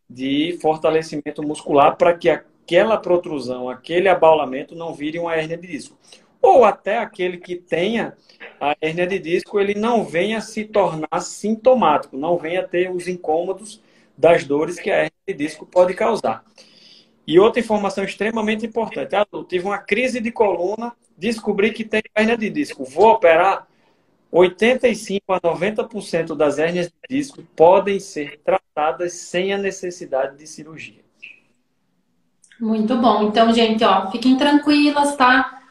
de fortalecimento muscular para que aquela protrusão, aquele abaulamento não vire uma hérnia de disco. Ou até aquele que tenha a hérnia de disco, ele não venha se tornar sintomático, não venha ter os incômodos das dores que a hérnia de disco pode causar. E outra informação extremamente importante, eu tive uma crise de coluna, descobri que tem hérnia de disco, vou operar. 85% a 90% das hérnias de disco podem ser tratadas sem a necessidade de cirurgia.
Muito bom. Então, gente, ó, fiquem tranquilas, tá?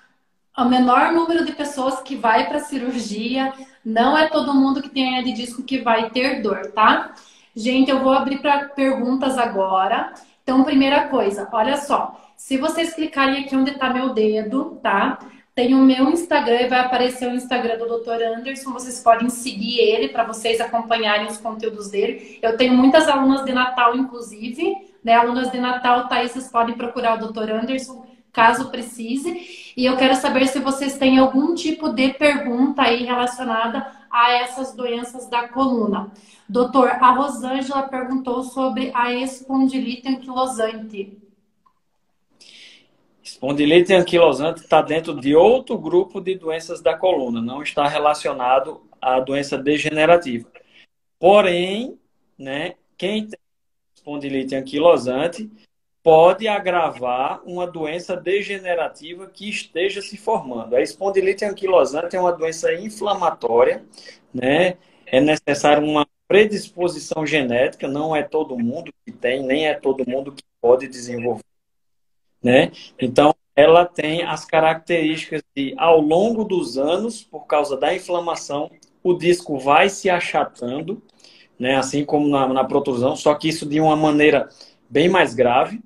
O menor número de pessoas que vai para cirurgia, não é todo mundo que tem hérnia de disco que vai ter dor, tá? Gente, eu vou abrir para perguntas agora. Então, primeira coisa, olha só. Se vocês clicarem aqui onde está meu dedo, tá? Tem o meu Instagram e vai aparecer o Instagram do Dr. Anderson. Vocês podem seguir ele para vocês acompanharem os conteúdos dele. Eu tenho muitas alunas de Natal, inclusive, né? Alunas de Natal, tá aí, vocês podem procurar o Dr. Anderson, caso precise. E eu quero saber se vocês têm algum tipo de pergunta aí relacionada a essas doenças da coluna. Doutor, a Rosângela perguntou sobre a espondilite anquilosante.
Espondilite anquilosante está dentro de outro grupo de doenças da coluna, não está relacionado à doença degenerativa. Porém, né, quem tem espondilite anquilosante pode agravar uma doença degenerativa que esteja se formando. A espondilite anquilosante é uma doença inflamatória, né? É necessário uma predisposição genética, não é todo mundo que tem, nem é todo mundo que pode desenvolver, né? Então, ela tem as características de, ao longo dos anos, por causa da inflamação, o disco vai se achatando, né? Assim como na protrusão, só que isso de uma maneira bem mais grave,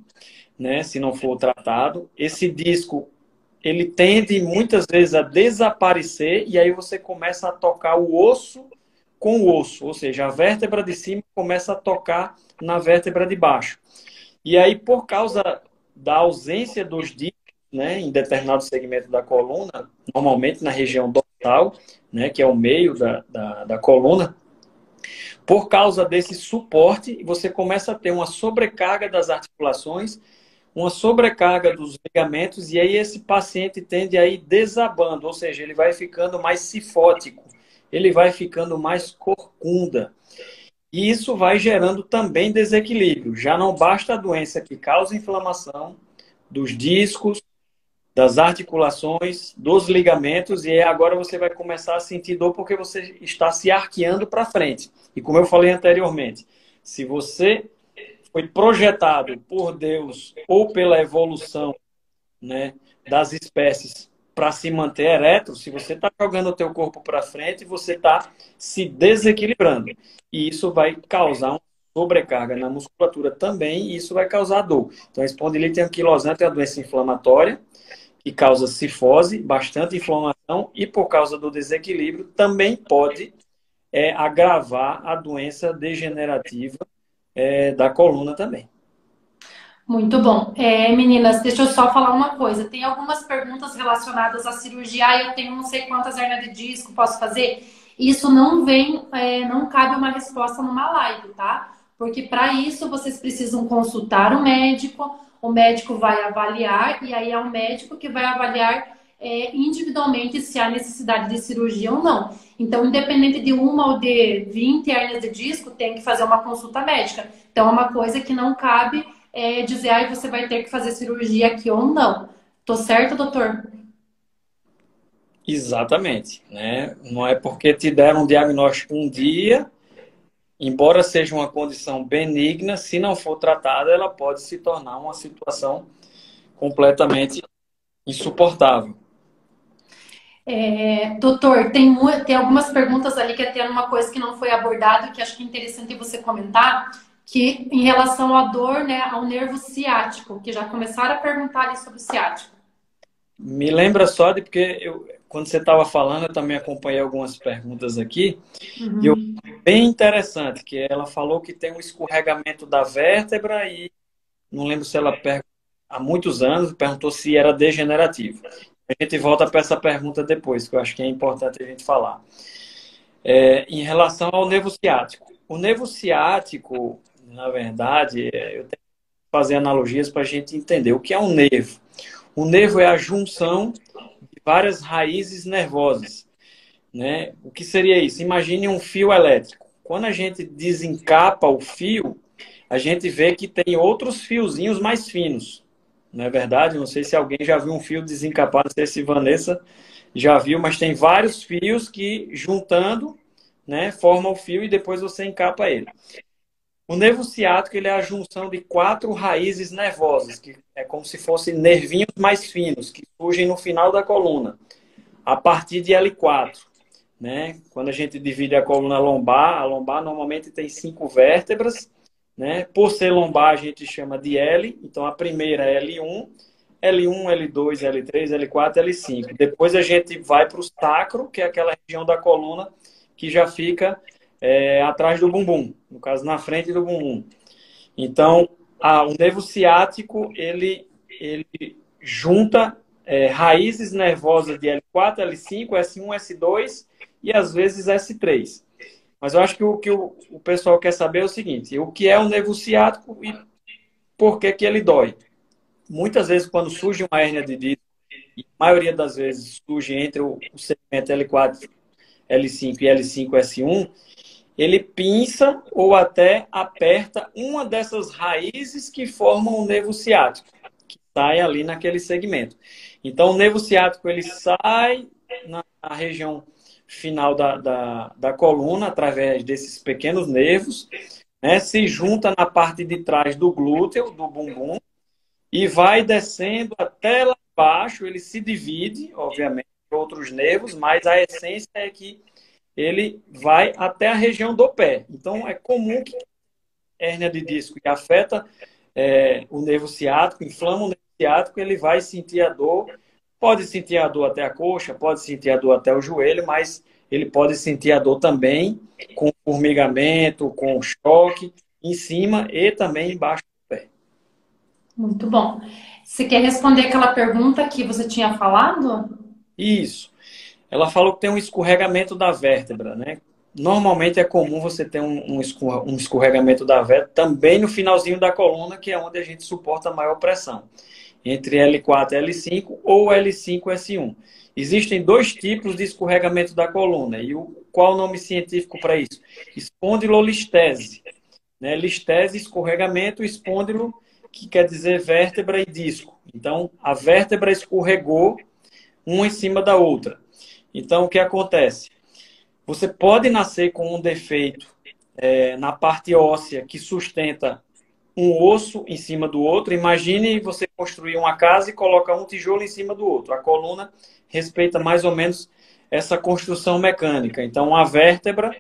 né? Se não for tratado. Esse disco, ele tende muitas vezes a desaparecer e aí você começa a tocar o osso com o osso, ou seja, a vértebra de cima começa a tocar na vértebra de baixo. E aí, por causa da ausência dos discos, né, em determinado segmento da coluna, normalmente na região dorsal, né, que é o meio da coluna, por causa desse suporte, você começa a ter uma sobrecarga das articulações, uma sobrecarga dos ligamentos, e aí esse paciente tende a ir desabando, ou seja, ele vai ficando mais cifótico, ele vai ficando mais corcunda. E isso vai gerando também desequilíbrio. Já não basta a doença que causa inflamação dos discos, das articulações, dos ligamentos, e agora você vai começar a sentir dor porque você está se arqueando para frente. E como eu falei anteriormente, se você foi projetado por Deus ou pela evolução, né, das espécies para se manter ereto, se você está jogando o teu corpo para frente, você está se desequilibrando. E isso vai causar uma sobrecarga na musculatura também, e isso vai causar dor. Então, a espondilite anquilosante é uma doença inflamatória, que causa cifose, bastante inflamação, e por causa do desequilíbrio também pode agravar a doença degenerativa da coluna também.
Muito bom. Meninas, deixa eu só falar uma coisa. Tem algumas perguntas relacionadas à cirurgia. Eu tenho não sei quantas hernias de disco, posso fazer? Isso não vem, não cabe uma resposta numa live, tá? Porque para isso vocês precisam consultar o médico vai avaliar, e aí é o médico que vai avaliar individualmente se há necessidade de cirurgia ou não. Então, independente de uma ou de 20 hernias de disco, tem que fazer uma consulta médica. Então, é uma coisa que não cabe dizer, você vai ter que fazer cirurgia aqui ou não. Tô certo, doutor?
Exatamente, né? Não é porque te deram um diagnóstico um dia, embora seja uma condição benigna, se não for tratada, ela pode se tornar uma situação completamente insuportável.
Doutor, tem algumas perguntas ali que tem uma coisa que não foi abordada, que acho que é interessante você comentar, que em relação à dor, né, ao nervo ciático, que já começaram a perguntar ali sobre o ciático.
Me lembra só de porque quando você estava falando, eu também acompanhei algumas perguntas aqui, e eu
Uhum.
bem interessante, que ela falou que tem um escorregamento da vértebra e não lembro se ela há muitos anos perguntou se era degenerativo. A gente volta para essa pergunta depois, que eu acho que é importante a gente falar. Em relação ao nervo ciático. O nervo ciático, na verdade, eu tenho que fazer analogias para a gente entender o que é um nervo. O nervo é a junção de várias raízes nervosas, né? O que seria isso? Imagine um fio elétrico. Quando a gente desencapa o fio, a gente vê que tem outros fiozinhos mais finos. Não é verdade? Não sei se alguém já viu um fio desencapado, não sei se Vanessa já viu, mas tem vários fios que, juntando, né, formam o fio e depois você encapa ele. O nervo ciático ele é a junção de 4 raízes nervosas, que é como se fossem nervinhos mais finos, que surgem no final da coluna, a partir de L4. Né? Quando a gente divide a lombar normalmente tem 5 vértebras, né? Por ser lombar, a gente chama de L. Então, a primeira é L1, L1, L2, L3, L4, L5. Depois a gente vai para o sacro, que é aquela região da coluna que já fica atrás do bumbum, no caso, na frente do bumbum. Então, o nervo ciático, ele junta raízes nervosas de L4, L5, S1, S2 e às vezes S3. Mas eu acho que o que o pessoal quer saber é o seguinte: o que é o nervo ciático e por que que ele dói? Muitas vezes, quando surge uma hérnia de disco, e a maioria das vezes surge entre o segmento L4, L5 e L5, S1, ele pinça ou até aperta uma dessas raízes que formam o nervo ciático, que sai ali naquele segmento. Então, o nervo ciático ele sai na região final da coluna, através desses pequenos nervos, né, se junta na parte de trás do glúteo, do bumbum, e vai descendo até lá embaixo. Ele se divide, obviamente, em outros nervos, mas a essência é que ele vai até a região do pé. Então, é comum que hérnia de disco que afeta o nervo ciático, inflama o nervo ciático, ele vai sentir a dor, pode sentir a dor até a coxa, pode sentir a dor até o joelho, mas ele pode sentir a dor também com formigamento, com choque, em cima e também embaixo do pé.
Muito bom. Você quer responder aquela pergunta que você tinha falado?
Isso. Ela falou que tem um escorregamento da vértebra, né? Normalmente é comum você ter um escorregamento da vértebra também no finalzinho da coluna, que é onde a gente suporta a maior pressão, entre L4 e L5 ou L5 e S1. Existem 2 tipos de escorregamento da coluna. E qual o nome científico para isso? Espondilolistese. Né? Listese, escorregamento, espôndilo, que quer dizer vértebra e disco. Então, a vértebra escorregou uma em cima da outra. Então, o que acontece? Você pode nascer com um defeito na parte óssea que sustenta um osso em cima do outro. Imagine você construir uma casa e colocar um tijolo em cima do outro. A coluna respeita mais ou menos essa construção mecânica. Então, a vértebra,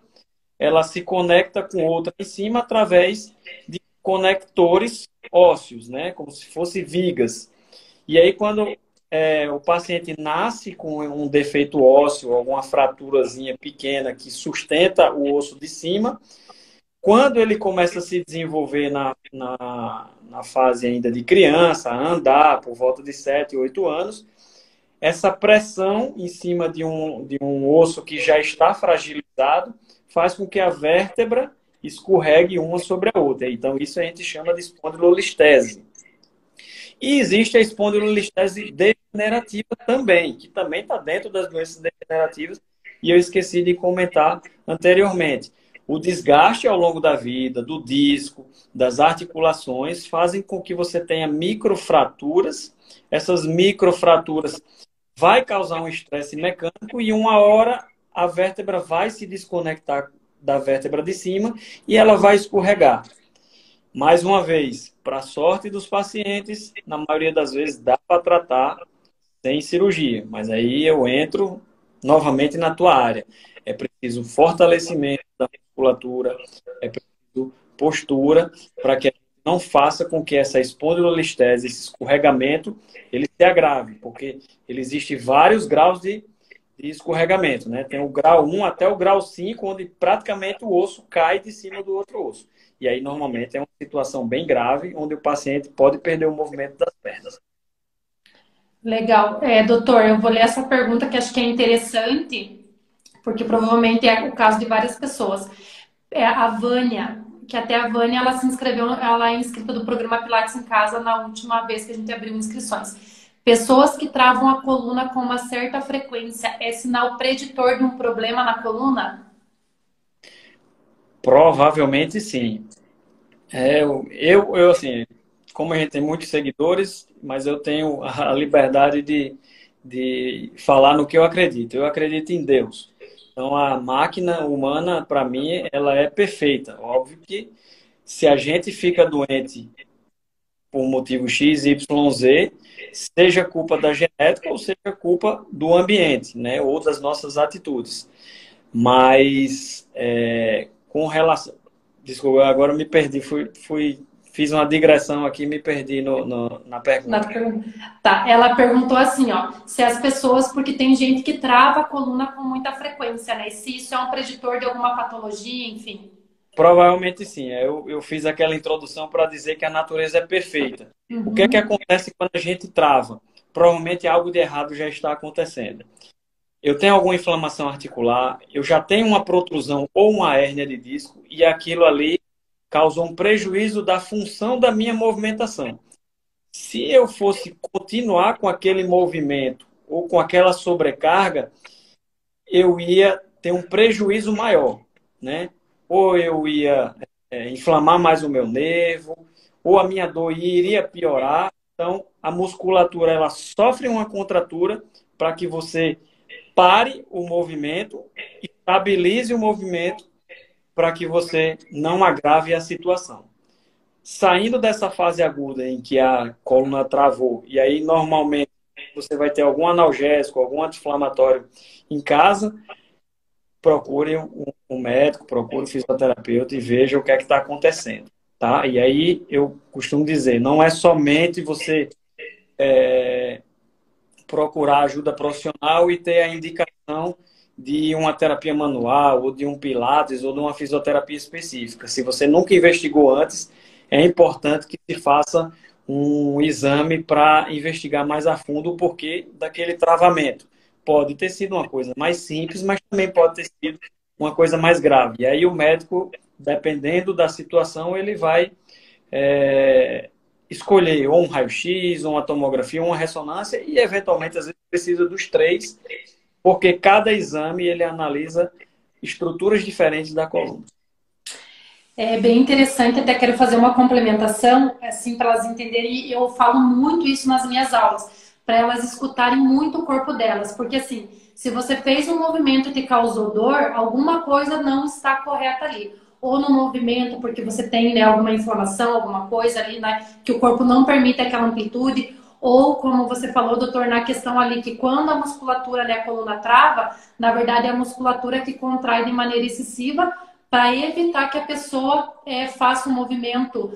ela se conecta com outra em cima através de conectores ósseos, né? Como se fossem vigas. E aí, quando o paciente nasce com um defeito ósseo, alguma fraturazinha pequena que sustenta o osso de cima. Quando ele começa a se desenvolver na fase ainda de criança, a andar por volta de 7, 8 anos, essa pressão em cima de um osso que já está fragilizado faz com que a vértebra escorregue uma sobre a outra. Então, isso a gente chama de espondilolistese. E existe a espondilolistese degenerativa também, que também está dentro das doenças degenerativas, e eu esqueci de comentar anteriormente. O desgaste ao longo da vida, do disco, das articulações, fazem com que você tenha microfraturas. Essas microfraturas vai causar um estresse mecânico e uma hora a vértebra vai se desconectar da vértebra de cima e ela vai escorregar. Mais uma vez, para a sorte dos pacientes, na maioria das vezes dá para tratar sem cirurgia, mas aí eu entro novamente na tua área. É preciso fortalecimento da musculatura, é preciso postura para que a gente não faça com que essa espondilolistese, esse escorregamento, ele se agrave, porque ele existe vários graus de escorregamento, né? Tem o grau 1 até o grau 5, onde praticamente o osso cai de cima do outro osso. E aí, normalmente, é uma situação bem grave, onde o paciente pode perder o movimento das pernas.
Legal. Doutor, eu vou ler essa pergunta que acho que é interessante, porque provavelmente é o caso de várias pessoas. A Vânia, que até a Vânia, ela se inscreveu, ela é inscrita do programa Pilates em Casa na última vez que a gente abriu inscrições. Pessoas que travam a coluna com uma certa frequência, é sinal preditor de um problema na coluna?
Provavelmente sim. Assim, como a gente tem muitos seguidores, mas eu tenho a liberdade de falar no que eu acredito. Eu acredito em Deus. Então, a máquina humana, para mim, ela é perfeita. Óbvio que se a gente fica doente por motivo X, Y, Z, seja culpa da genética ou seja culpa do ambiente, né? Ou das nossas atitudes. Mas, com relação... Desculpa, agora me perdi. Fiz uma digressão aqui e me perdi na pergunta.
Tá, ela perguntou assim, ó, se as pessoas, porque tem gente que trava a coluna com muita frequência, né? E se isso é um preditor de alguma patologia, enfim.
Provavelmente sim. Eu fiz aquela introdução para dizer que a natureza é perfeita. O que é que acontece quando a gente trava? Provavelmente algo de errado já está acontecendo. Eu tenho alguma inflamação articular, eu já tenho uma protrusão ou uma hérnia de disco e aquilo ali causou um prejuízo da função da minha movimentação. Se eu fosse continuar com aquele movimento ou com aquela sobrecarga, eu ia ter um prejuízo maior, né? Ou eu ia inflamar mais o meu nervo, ou a minha dor iria piorar. Então, a musculatura ela sofre uma contratura para que você pare o movimento, estabilize o movimento para que você não agrave a situação. Saindo dessa fase aguda em que a coluna travou, e aí normalmente você vai ter algum analgésico, algum anti-inflamatório em casa, procure um médico, procure um fisioterapeuta e veja o que é que está acontecendo. Tá? E aí eu costumo dizer, não é somente você procurar ajuda profissional e ter a indicação de uma terapia manual, ou de um pilates, ou de uma fisioterapia específica. Se você nunca investigou antes, é importante que se faça um exame para investigar mais a fundo o porquê daquele travamento. Pode ter sido uma coisa mais simples, mas também pode ter sido uma coisa mais grave. E aí o médico, dependendo da situação, ele vai escolher ou um raio-x, ou uma tomografia, ou uma ressonância, e eventualmente, às vezes, precisa dos três, porque cada exame ele analisa estruturas diferentes da coluna.
É bem interessante, até quero fazer uma complementação, assim, para elas entenderem, e eu falo muito isso nas minhas aulas, para elas escutarem muito o corpo delas, porque assim, se você fez um movimento que causou dor, alguma coisa não está correta ali. Ou no movimento, porque você tem, né, alguma inflamação, alguma coisa ali, né, que o corpo não permite aquela amplitude, ou como você falou, doutor, na questão ali que quando a musculatura, né, a coluna trava, na verdade é a musculatura que contrai de maneira excessiva para evitar que a pessoa faça um movimento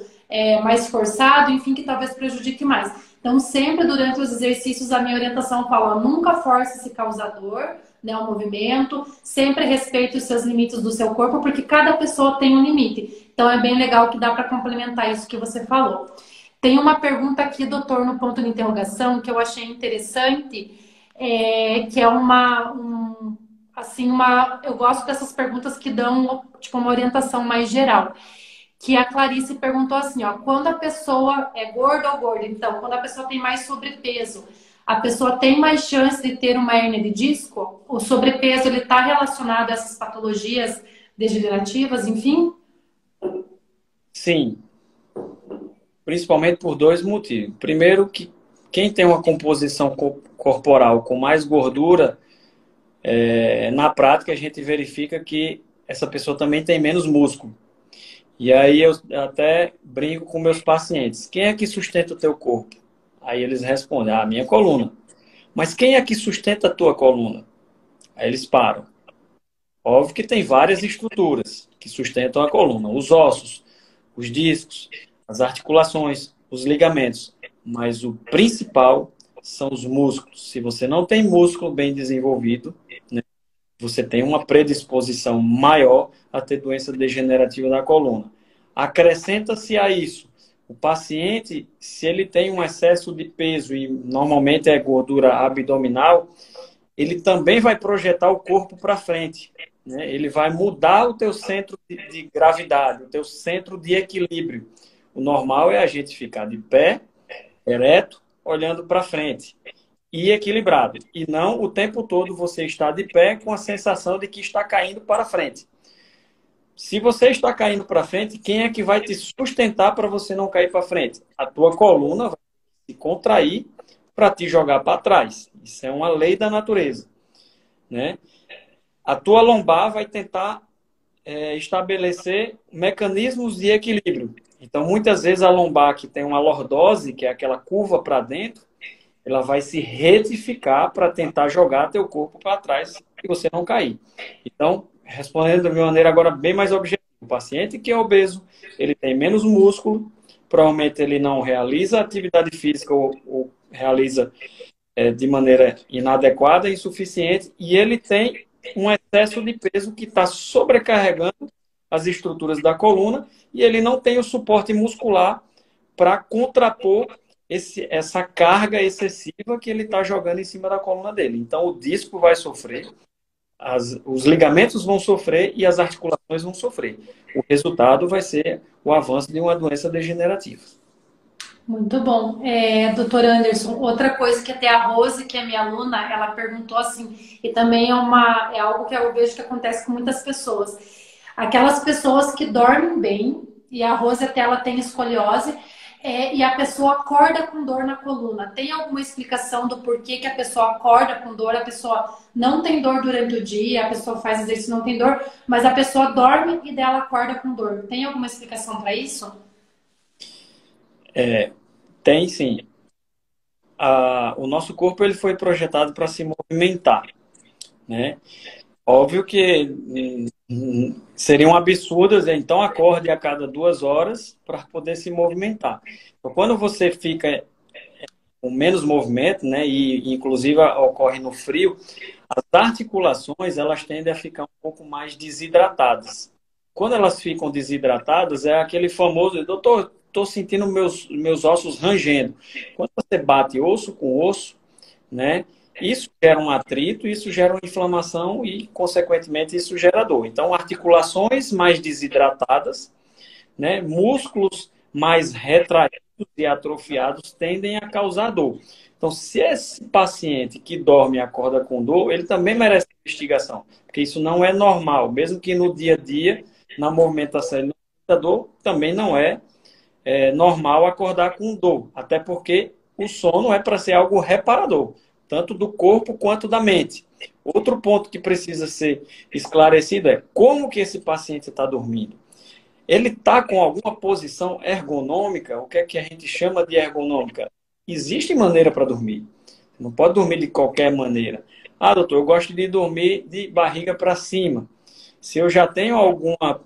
mais forçado, enfim, que talvez prejudique mais. Então, sempre durante os exercícios, a minha orientação fala, nunca force esse causador, né, o movimento, sempre respeite os seus limites do seu corpo, porque cada pessoa tem um limite. Então, é bem legal que dá para complementar isso que você falou. Tem uma pergunta aqui, doutor, no ponto de interrogação, que eu achei interessante, que é eu gosto dessas perguntas que dão, tipo, uma orientação mais geral. Que a Clarice perguntou assim, ó, quando a pessoa é gorda ou gorda, então, quando a pessoa tem mais sobrepeso, a pessoa tem mais chance de ter uma hérnia de disco? O sobrepeso, ele está relacionado a essas patologias degenerativas, enfim?
Sim, principalmente por dois motivos. Primeiro, que quem tem uma composição corporal com mais gordura, na prática a gente verifica que essa pessoa também tem menos músculo. E aí eu até brinco com meus pacientes. Quem é que sustenta o teu corpo? Aí eles respondem, a minha coluna. Mas quem é que sustenta a tua coluna? Aí eles param. Óbvio que tem várias estruturas que sustentam a coluna. Os ossos, os discos, as articulações, os ligamentos. Mas o principal são os músculos. Se você não tem músculo bem desenvolvido, né, você tem uma predisposição maior a ter doença degenerativa da coluna. Acrescenta-se a isso, o paciente, se ele tem um excesso de peso e normalmente é gordura abdominal, ele também vai projetar o corpo para frente, né? Ele vai mudar o teu centro de gravidade, o teu centro de equilíbrio. O normal é a gente ficar de pé, ereto, olhando para frente e equilibrado. E não o tempo todo você está de pé com a sensação de que está caindo para frente. Se você está caindo para frente, quem é que vai te sustentar para você não cair para frente? A tua coluna vai se contrair para te jogar para trás. Isso é uma lei da natureza, né? A tua lombar vai tentar estabelecer mecanismos de equilíbrio. Então, muitas vezes a lombar que tem uma lordose, que é aquela curva para dentro, ela vai se retificar para tentar jogar teu corpo para trás e você não cair. Então, respondendo de maneira agora bem mais objetiva, o paciente que é obeso, ele tem menos músculo, provavelmente ele não realiza atividade física ou realiza de maneira inadequada, insuficiente, e ele tem um excesso de peso que está sobrecarregando as estruturas da coluna e ele não tem o suporte muscular para contrapor essa carga excessiva que ele está jogando em cima da coluna dele. Então, o disco vai sofrer, os ligamentos vão sofrer e as articulações vão sofrer. O resultado vai ser o avanço de uma doença degenerativa.
Muito bom. Doutor Anderson, outra coisa que até a Rose, que é minha aluna, ela perguntou assim, e também é algo que eu vejo que acontece com muitas pessoas. Aquelas pessoas que dormem bem, e a Rose até ela tem escoliose, e a pessoa acorda com dor na coluna. Tem alguma explicação do porquê que a pessoa acorda com dor? A pessoa não tem dor durante o dia, a pessoa faz exercício e não tem dor, mas a pessoa dorme e dela acorda com dor. Tem alguma explicação para isso?
Tem sim. O nosso corpo ele foi projetado para se movimentar, né? Óbvio que seriam absurdas, então acorde a cada 2 horas para poder se movimentar. Então, quando você fica com menos movimento, né, e inclusive ocorre no frio, as articulações elas tendem a ficar um pouco mais desidratadas. Quando elas ficam desidratadas, é aquele famoso, doutor, estou sentindo meus ossos rangendo. Quando você bate osso com osso, né, isso gera um atrito, isso gera uma inflamação e, consequentemente, isso gera dor. Então, articulações mais desidratadas, né, músculos mais retraídos e atrofiados tendem a causar dor. Então, se esse paciente que dorme e acorda com dor, ele também merece investigação, porque isso não é normal. Mesmo que no dia a dia, na movimentação, ele não sinta dor, também não é normal acordar com dor, até porque o sono é para ser algo reparador, tanto do corpo quanto da mente. Outro ponto que precisa ser esclarecido é como que esse paciente está dormindo. Ele está com alguma posição ergonômica? O que é que a gente chama de ergonômica? Existe maneira para dormir. Não pode dormir de qualquer maneira. Ah, doutor, eu gosto de dormir de barriga para cima. Se eu já tenho alguma,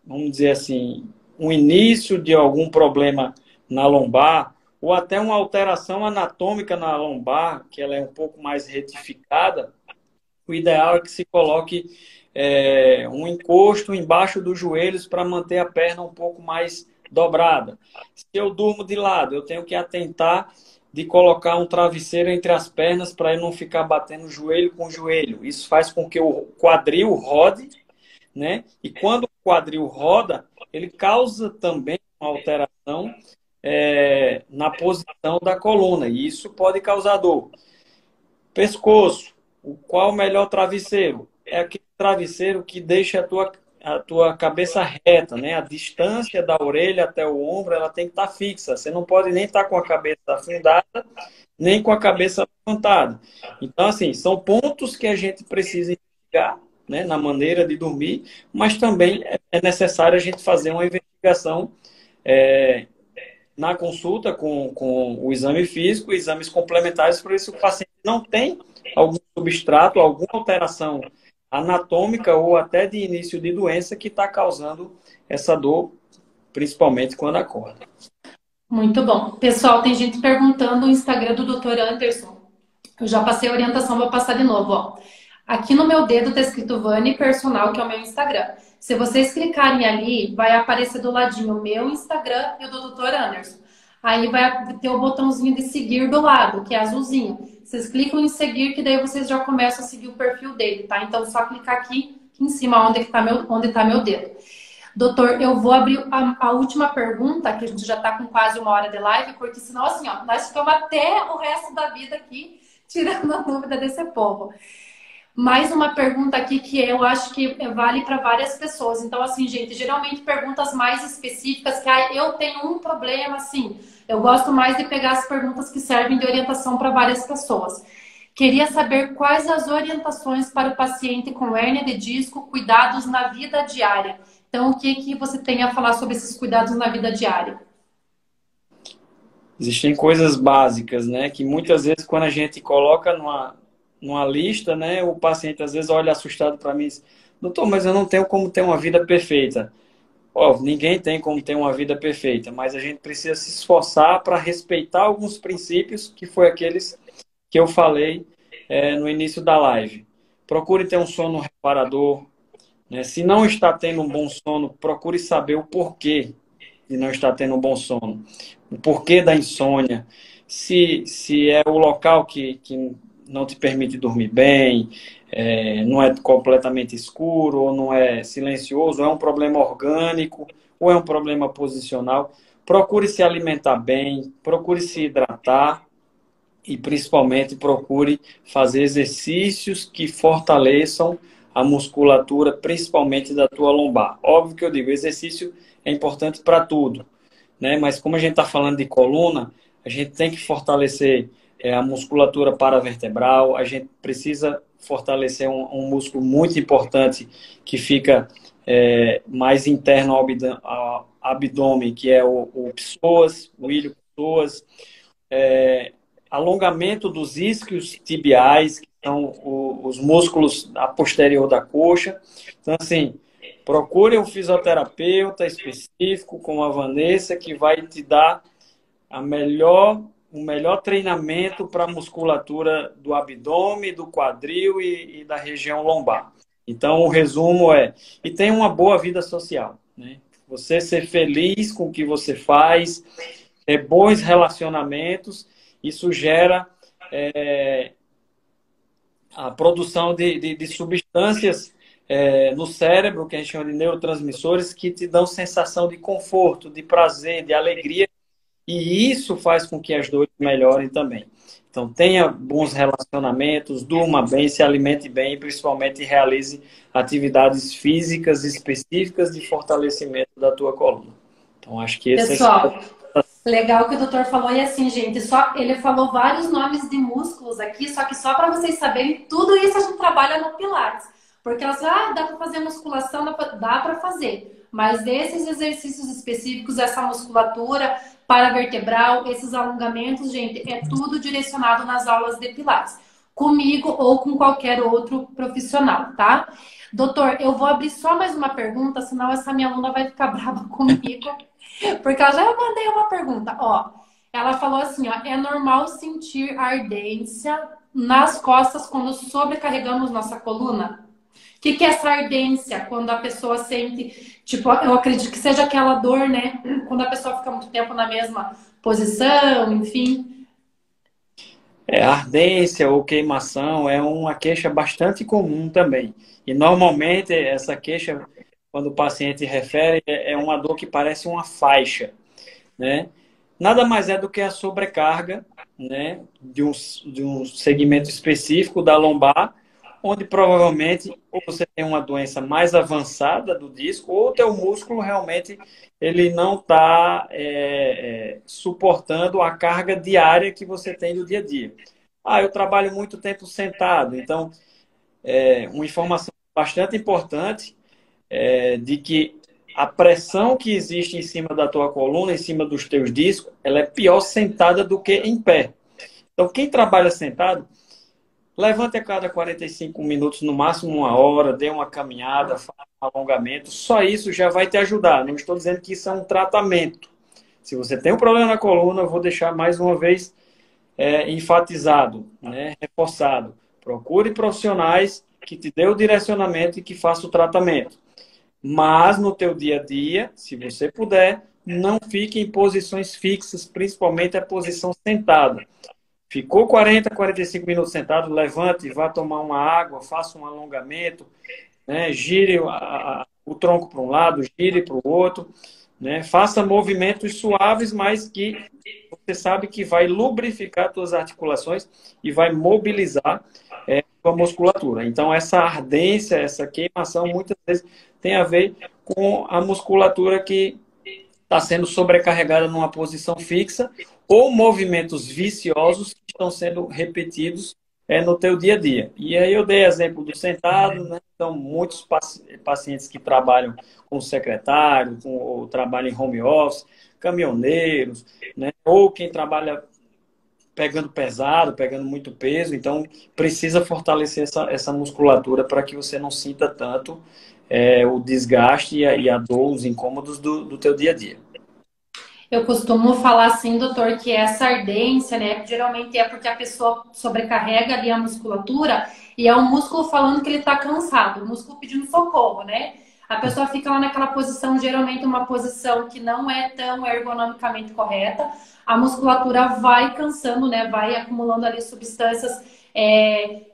vamos dizer assim, um início de algum problema na lombar, ou até uma alteração anatômica na lombar, que ela é um pouco mais retificada, o ideal é que se coloque um encosto embaixo dos joelhos para manter a perna um pouco mais dobrada. Se eu durmo de lado, eu tenho que atentar de colocar um travesseiro entre as pernas para ele não ficar batendo joelho com joelho. Isso faz com que o quadril rode, né? E quando o quadril roda, ele causa também uma alteração na posição da coluna, e isso pode causar dor. Pescoço. Qual o melhor travesseiro? É aquele travesseiro que deixa a tua cabeça reta, né? A distância da orelha até o ombro, ela tem que estar fixa. Você não pode nem estar com a cabeça afundada, nem com a cabeça levantada. Então, assim, são pontos que a gente precisa investigar, né, na maneira de dormir, mas também é necessário a gente fazer uma investigação na consulta com o exame físico, exames complementares, por isso o paciente não tem algum substrato, alguma alteração anatômica ou até de início de doença que está causando essa dor, principalmente quando acorda.
Muito bom. Pessoal, tem gente perguntando o Instagram do Dr. Anderson. Eu já passei a orientação, vou passar de novo, ó. Aqui no meu dedo tá escrito Vani Personal, que é o meu Instagram. Se vocês clicarem ali, vai aparecer do ladinho o meu Instagram e o do Dr. Anderson. Aí vai ter o botãozinho de seguir do lado, que é azulzinho. Vocês clicam em seguir, que daí vocês já começam a seguir o perfil dele, tá? Então, só clicar aqui em cima, onde tá meu dedo. Doutor, eu vou abrir a última pergunta, que a gente já tá com quase 1 hora de live, porque senão, assim, ó, nós ficamos até o resto da vida aqui tirando a dúvida desse povo. Mais uma pergunta aqui que eu acho que vale para várias pessoas. Então, assim, gente, geralmente perguntas mais específicas, que eu tenho um problema, assim. Eu gosto mais de pegar as perguntas que servem de orientação para várias pessoas. Queria saber quais as orientações para o paciente com hérnia de disco, cuidados na vida diária. Então, o que você tem a falar sobre esses cuidados na vida diária?
Existem coisas básicas, né? Que muitas vezes quando a gente coloca numa lista, né? O paciente às vezes olha assustado para mim e diz, doutor, mas eu não tenho como ter uma vida perfeita. Ó, ninguém tem como ter uma vida perfeita, mas a gente precisa se esforçar para respeitar alguns princípios, que foi aqueles que eu falei no início da live. Procure ter um sono reparador, né? Se não está tendo um bom sono, procure saber o porquê de não estar tendo um bom sono. O porquê da insônia. Se é o local que não te permite dormir bem, não é completamente escuro, ou não é silencioso, ou é um problema orgânico, ou é um problema posicional. Procure se alimentar bem, procure se hidratar e, principalmente, procure fazer exercícios que fortaleçam a musculatura, principalmente da tua lombar. Óbvio que eu digo, exercício é importante para tudo, né? Mas como a gente está falando de coluna, a gente tem que fortalecer a musculatura paravertebral, a gente precisa fortalecer um músculo muito importante que fica mais interno ao abdômen, que é o psoas, o ilho psoas, alongamento dos isquios tibiais, que são os músculos a posterior da coxa. Então, assim, procure um fisioterapeuta específico, como a Vanessa, que vai te dar o melhor treinamento para a musculatura do abdômen, do quadril e da região lombar. Então, o resumo e tem uma boa vida social, né? Você ser feliz com o que você faz, ter bons relacionamentos, isso gera a produção de substâncias no cérebro, que a gente chama de neurotransmissores, que te dão sensação de conforto, de prazer, de alegria, e isso faz com que as dores melhorem também. Então, tenha bons relacionamentos, durma bem, se alimente bem e, principalmente, realize atividades físicas específicas de fortalecimento da tua coluna. Então, acho que esse
Pessoal, legal que o doutor falou. E assim, gente, ele falou vários nomes de músculos aqui, só que só para vocês saberem, tudo isso a gente trabalha no Pilates. Porque elas falam, dá para fazer musculação, dá para fazer. Mas esses exercícios específicos, essa musculatura paravertebral, esses alongamentos, gente, é tudo direcionado nas aulas de Pilates. Comigo ou com qualquer outro profissional, tá? Doutor, eu vou abrir só mais uma pergunta, senão essa minha aluna vai ficar brava comigo. Porque ela já mandei uma pergunta. Ó, Ela falou assim, ó, é normal sentir ardência nas costas quando sobrecarregamos nossa coluna? Que é essa ardência quando a pessoa sente, tipo, eu acredito que seja aquela dor, né? Quando a pessoa fica muito tempo na mesma posição, enfim.
Ardência ou queimação é uma queixa bastante comum também. E normalmente essa queixa, quando o paciente refere, é uma dor que parece uma faixa, né? Nada mais é do que a sobrecarga, né, de um segmento específico da lombar, onde provavelmente ou você tem uma doença mais avançada do disco, ou o teu músculo realmente ele não está suportando a carga diária que você tem do dia a dia. Ah, eu trabalho muito tempo sentado, então uma informação bastante importante de que a pressão que existe em cima da tua coluna, em cima dos teus discos, ela é pior sentada do que em pé. Então, quem trabalha sentado, levante a cada 45 minutos, no máximo uma hora, dê uma caminhada, faça um alongamento. Só isso já vai te ajudar. Não estou dizendo que isso é um tratamento. Se você tem um problema na coluna, eu vou deixar mais uma vez enfatizado, né, reforçado. Procure profissionais que te dê o direcionamento e que façam o tratamento. Mas no teu dia a dia, se você puder, não fique em posições fixas, principalmente a posição sentada. Ficou 40, 45 minutos sentado, levante, vá tomar uma água, faça um alongamento, né? Gire o tronco para um lado, gire para o outro, né? Faça movimentos suaves, mas que você sabe que vai lubrificar suas articulações e vai mobilizar a musculatura. Então, essa ardência, essa queimação, muitas vezes tem a ver com a musculatura que está sendo sobrecarregada numa posição fixa ou movimentos viciosos que estão sendo repetidos no teu dia a dia. E aí eu dei exemplo do sentado, né? Então, muitos pacientes que trabalham como secretário, ou trabalham em home office, caminhoneiros, né? Ou quem trabalha pegando pesado, pegando muito peso, então precisa fortalecer essa musculatura para que você não sinta tanto o desgaste e a dor, os incômodos do teu dia a dia.
Eu costumo falar assim, doutor, que essa ardência, né, geralmente é porque a pessoa sobrecarrega ali a musculatura e é o músculo falando que ele tá cansado, o músculo pedindo socorro, né? A pessoa fica lá naquela posição, geralmente uma posição que não é tão ergonomicamente correta, a musculatura vai cansando, né, vai acumulando ali substâncias,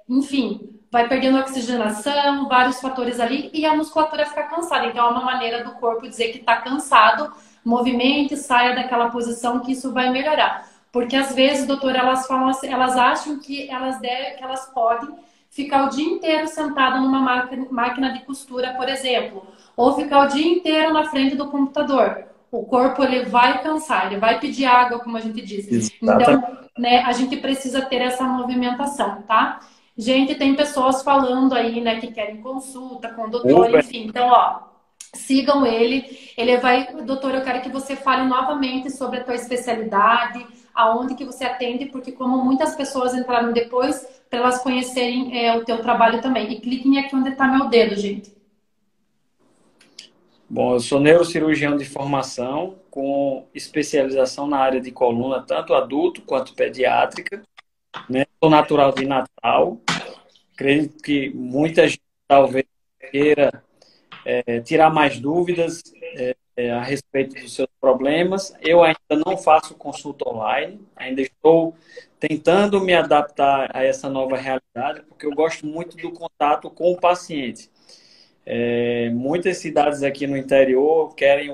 enfim, vai perdendo oxigenação, vários fatores ali e a musculatura fica cansada. Então é uma maneira do corpo dizer que tá cansado, movimente, saia daquela posição que isso vai melhorar. Porque às vezes, doutor, elas falam assim, elas acham que que elas podem ficar o dia inteiro sentada numa máquina de costura, por exemplo, ou ficar o dia inteiro na frente do computador. O corpo ele vai cansar, ele vai pedir água, como a gente diz.
Exatamente.
Então, né, a gente precisa ter essa movimentação, tá? Gente, tem pessoas falando aí, né, que querem consulta com o doutor,
Opa,
enfim. Então, ó, sigam ele. Ele vai, doutor, eu quero que você fale novamente sobre a tua especialidade, aonde que você atende, porque como muitas pessoas entraram depois, para elas conhecerem o teu trabalho também. E cliquem aqui onde está meu dedo, gente.
bom, eu sou neurocirurgião de formação, com especialização na área de coluna, tanto adulto quanto pediátrica, né? Sou natural de Natal. Acredito que muita gente talvez queira tirar mais dúvidas a respeito dos seus problemas. Eu ainda não faço consulta online, ainda estou tentando me adaptar a essa nova realidade, porque eu gosto muito do contato com o paciente. Muitas cidades aqui no interior querem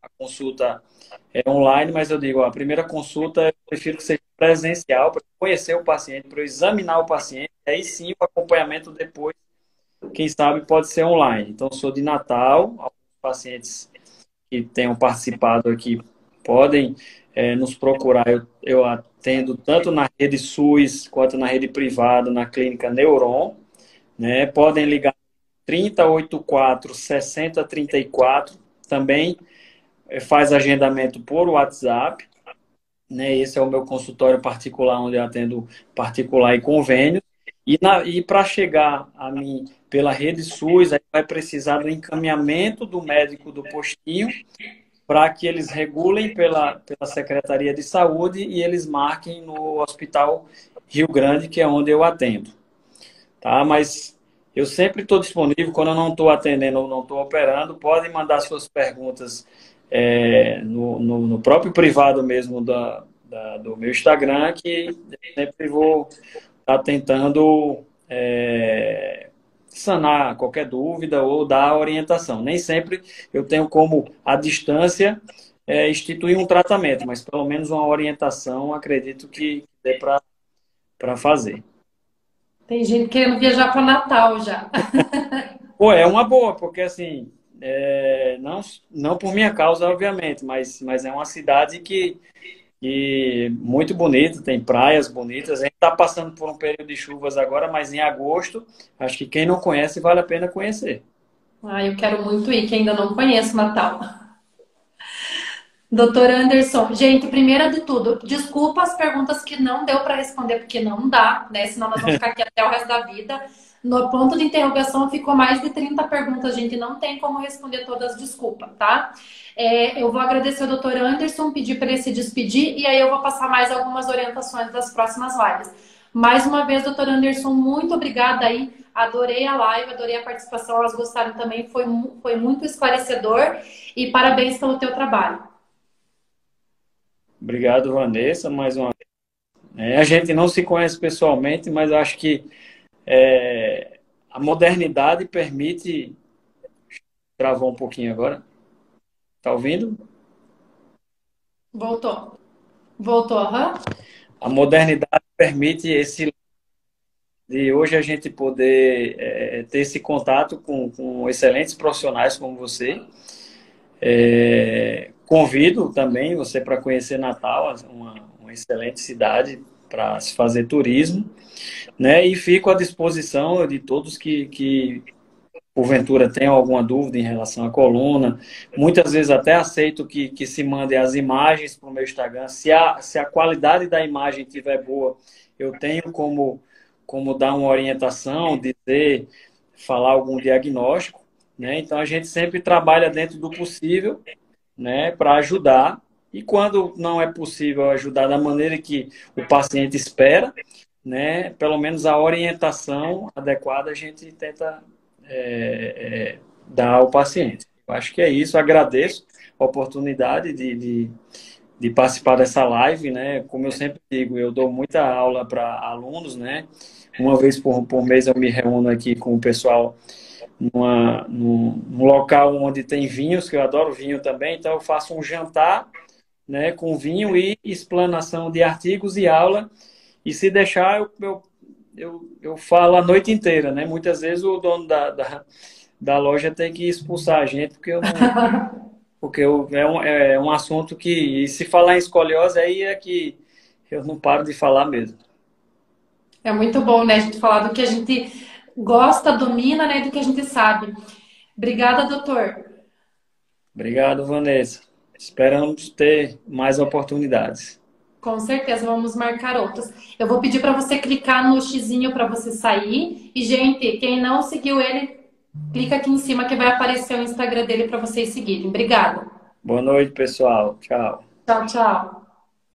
a consulta online, mas eu digo, a primeira consulta eu prefiro que seja presencial, para conhecer o paciente, para eu examinar o paciente, aí sim o acompanhamento depois, quem sabe, pode ser online. Então, sou de Natal, alguns pacientes que tenham participado aqui podem nos procurar. Eu atendo tanto na rede SUS quanto na rede privada, na clínica Neuron, né? Podem ligar 3084 6034, também faz agendamento por WhatsApp, né? Esse é o meu consultório particular, onde eu atendo particular e convênio. E para chegar a mim pela rede SUS, aí vai precisar do encaminhamento do médico do postinho para que eles regulem pela Secretaria de Saúde e eles marquem no Hospital Rio Grande, que é onde eu atendo. Tá? Mas eu sempre estou disponível, quando eu não estou atendendo ou não estou operando, podem mandar suas perguntas no próprio privado mesmo do meu Instagram, que eu sempre vou estar tentando sanar qualquer dúvida ou dar orientação. Nem sempre eu tenho como, à distância, instituir um tratamento, mas pelo menos uma orientação, acredito que dê para fazer.
Tem gente querendo viajar para Natal já.
Pô, é uma boa, porque assim, não por minha causa, obviamente, mas é uma cidade que muito bonita, tem praias bonitas. A gente está passando por um período de chuvas agora, mas em agosto, acho que quem não conhece vale a pena conhecer.
Ah, eu quero muito ir, que ainda não conheço Natal. Doutor Anderson, gente, primeira de tudo, desculpa as perguntas que não deu para responder, porque não dá, né? Senão nós vamos ficar aqui até o resto da vida. No ponto de interrogação ficou mais de 30 perguntas, gente, não tem como responder todas, desculpa, tá? Eu vou agradecer ao doutor Anderson, pedir para ele se despedir e aí eu vou passar mais algumas orientações das próximas lives. Mais uma vez, doutor Anderson, muito obrigada aí. Adorei a live, adorei a participação, elas gostaram também, foi muito esclarecedor e parabéns pelo teu trabalho.
Obrigado, Vanessa, mais uma vez. A gente não se conhece pessoalmente, mas acho que a modernidade permite. Travou um pouquinho agora. Tá ouvindo?
Voltou. Voltou, aham.
A modernidade permite de hoje a gente poder ter esse contato com excelentes profissionais como você. Convido também você para conhecer Natal, uma excelente cidade para se fazer turismo, né? E fico à disposição de todos que porventura tenham alguma dúvida em relação à coluna. Muitas vezes até aceito que se mandem as imagens para o meu Instagram. Se a qualidade da imagem estiver boa, eu tenho como dar uma orientação, dizer, falar algum diagnóstico, né? Então a gente sempre trabalha dentro do possível, né, para ajudar. E quando não é possível ajudar da maneira que o paciente espera, né, pelo menos a orientação adequada a gente tenta dar ao paciente. Eu acho que é isso. Agradeço a oportunidade de participar dessa live, né? Como eu sempre digo, eu dou muita aula para alunos, né? Uma vez por mês eu me reúno aqui com o pessoal num local onde tem vinhos, que eu adoro vinho também, então eu faço um jantar, né, com vinho e explanação de artigos e aula, e se deixar eu falo a noite inteira, né? Muitas vezes o dono da loja tem que expulsar a gente, porque eu não, é um assunto que, e se falar em escoliose, aí é que eu não paro de falar mesmo.
É muito bom, né, a gente falar do que a gente gosta, domina, né, do que a gente sabe. Obrigada, doutor.
Obrigado, Vanessa. Esperamos ter mais oportunidades.
Com certeza, vamos marcar outras. Eu vou pedir para você clicar no xizinho para você sair. E, gente, quem não seguiu ele, clica aqui em cima que vai aparecer o Instagram dele para vocês seguirem. Obrigada.
Boa noite, pessoal. Tchau.
Tchau, tchau.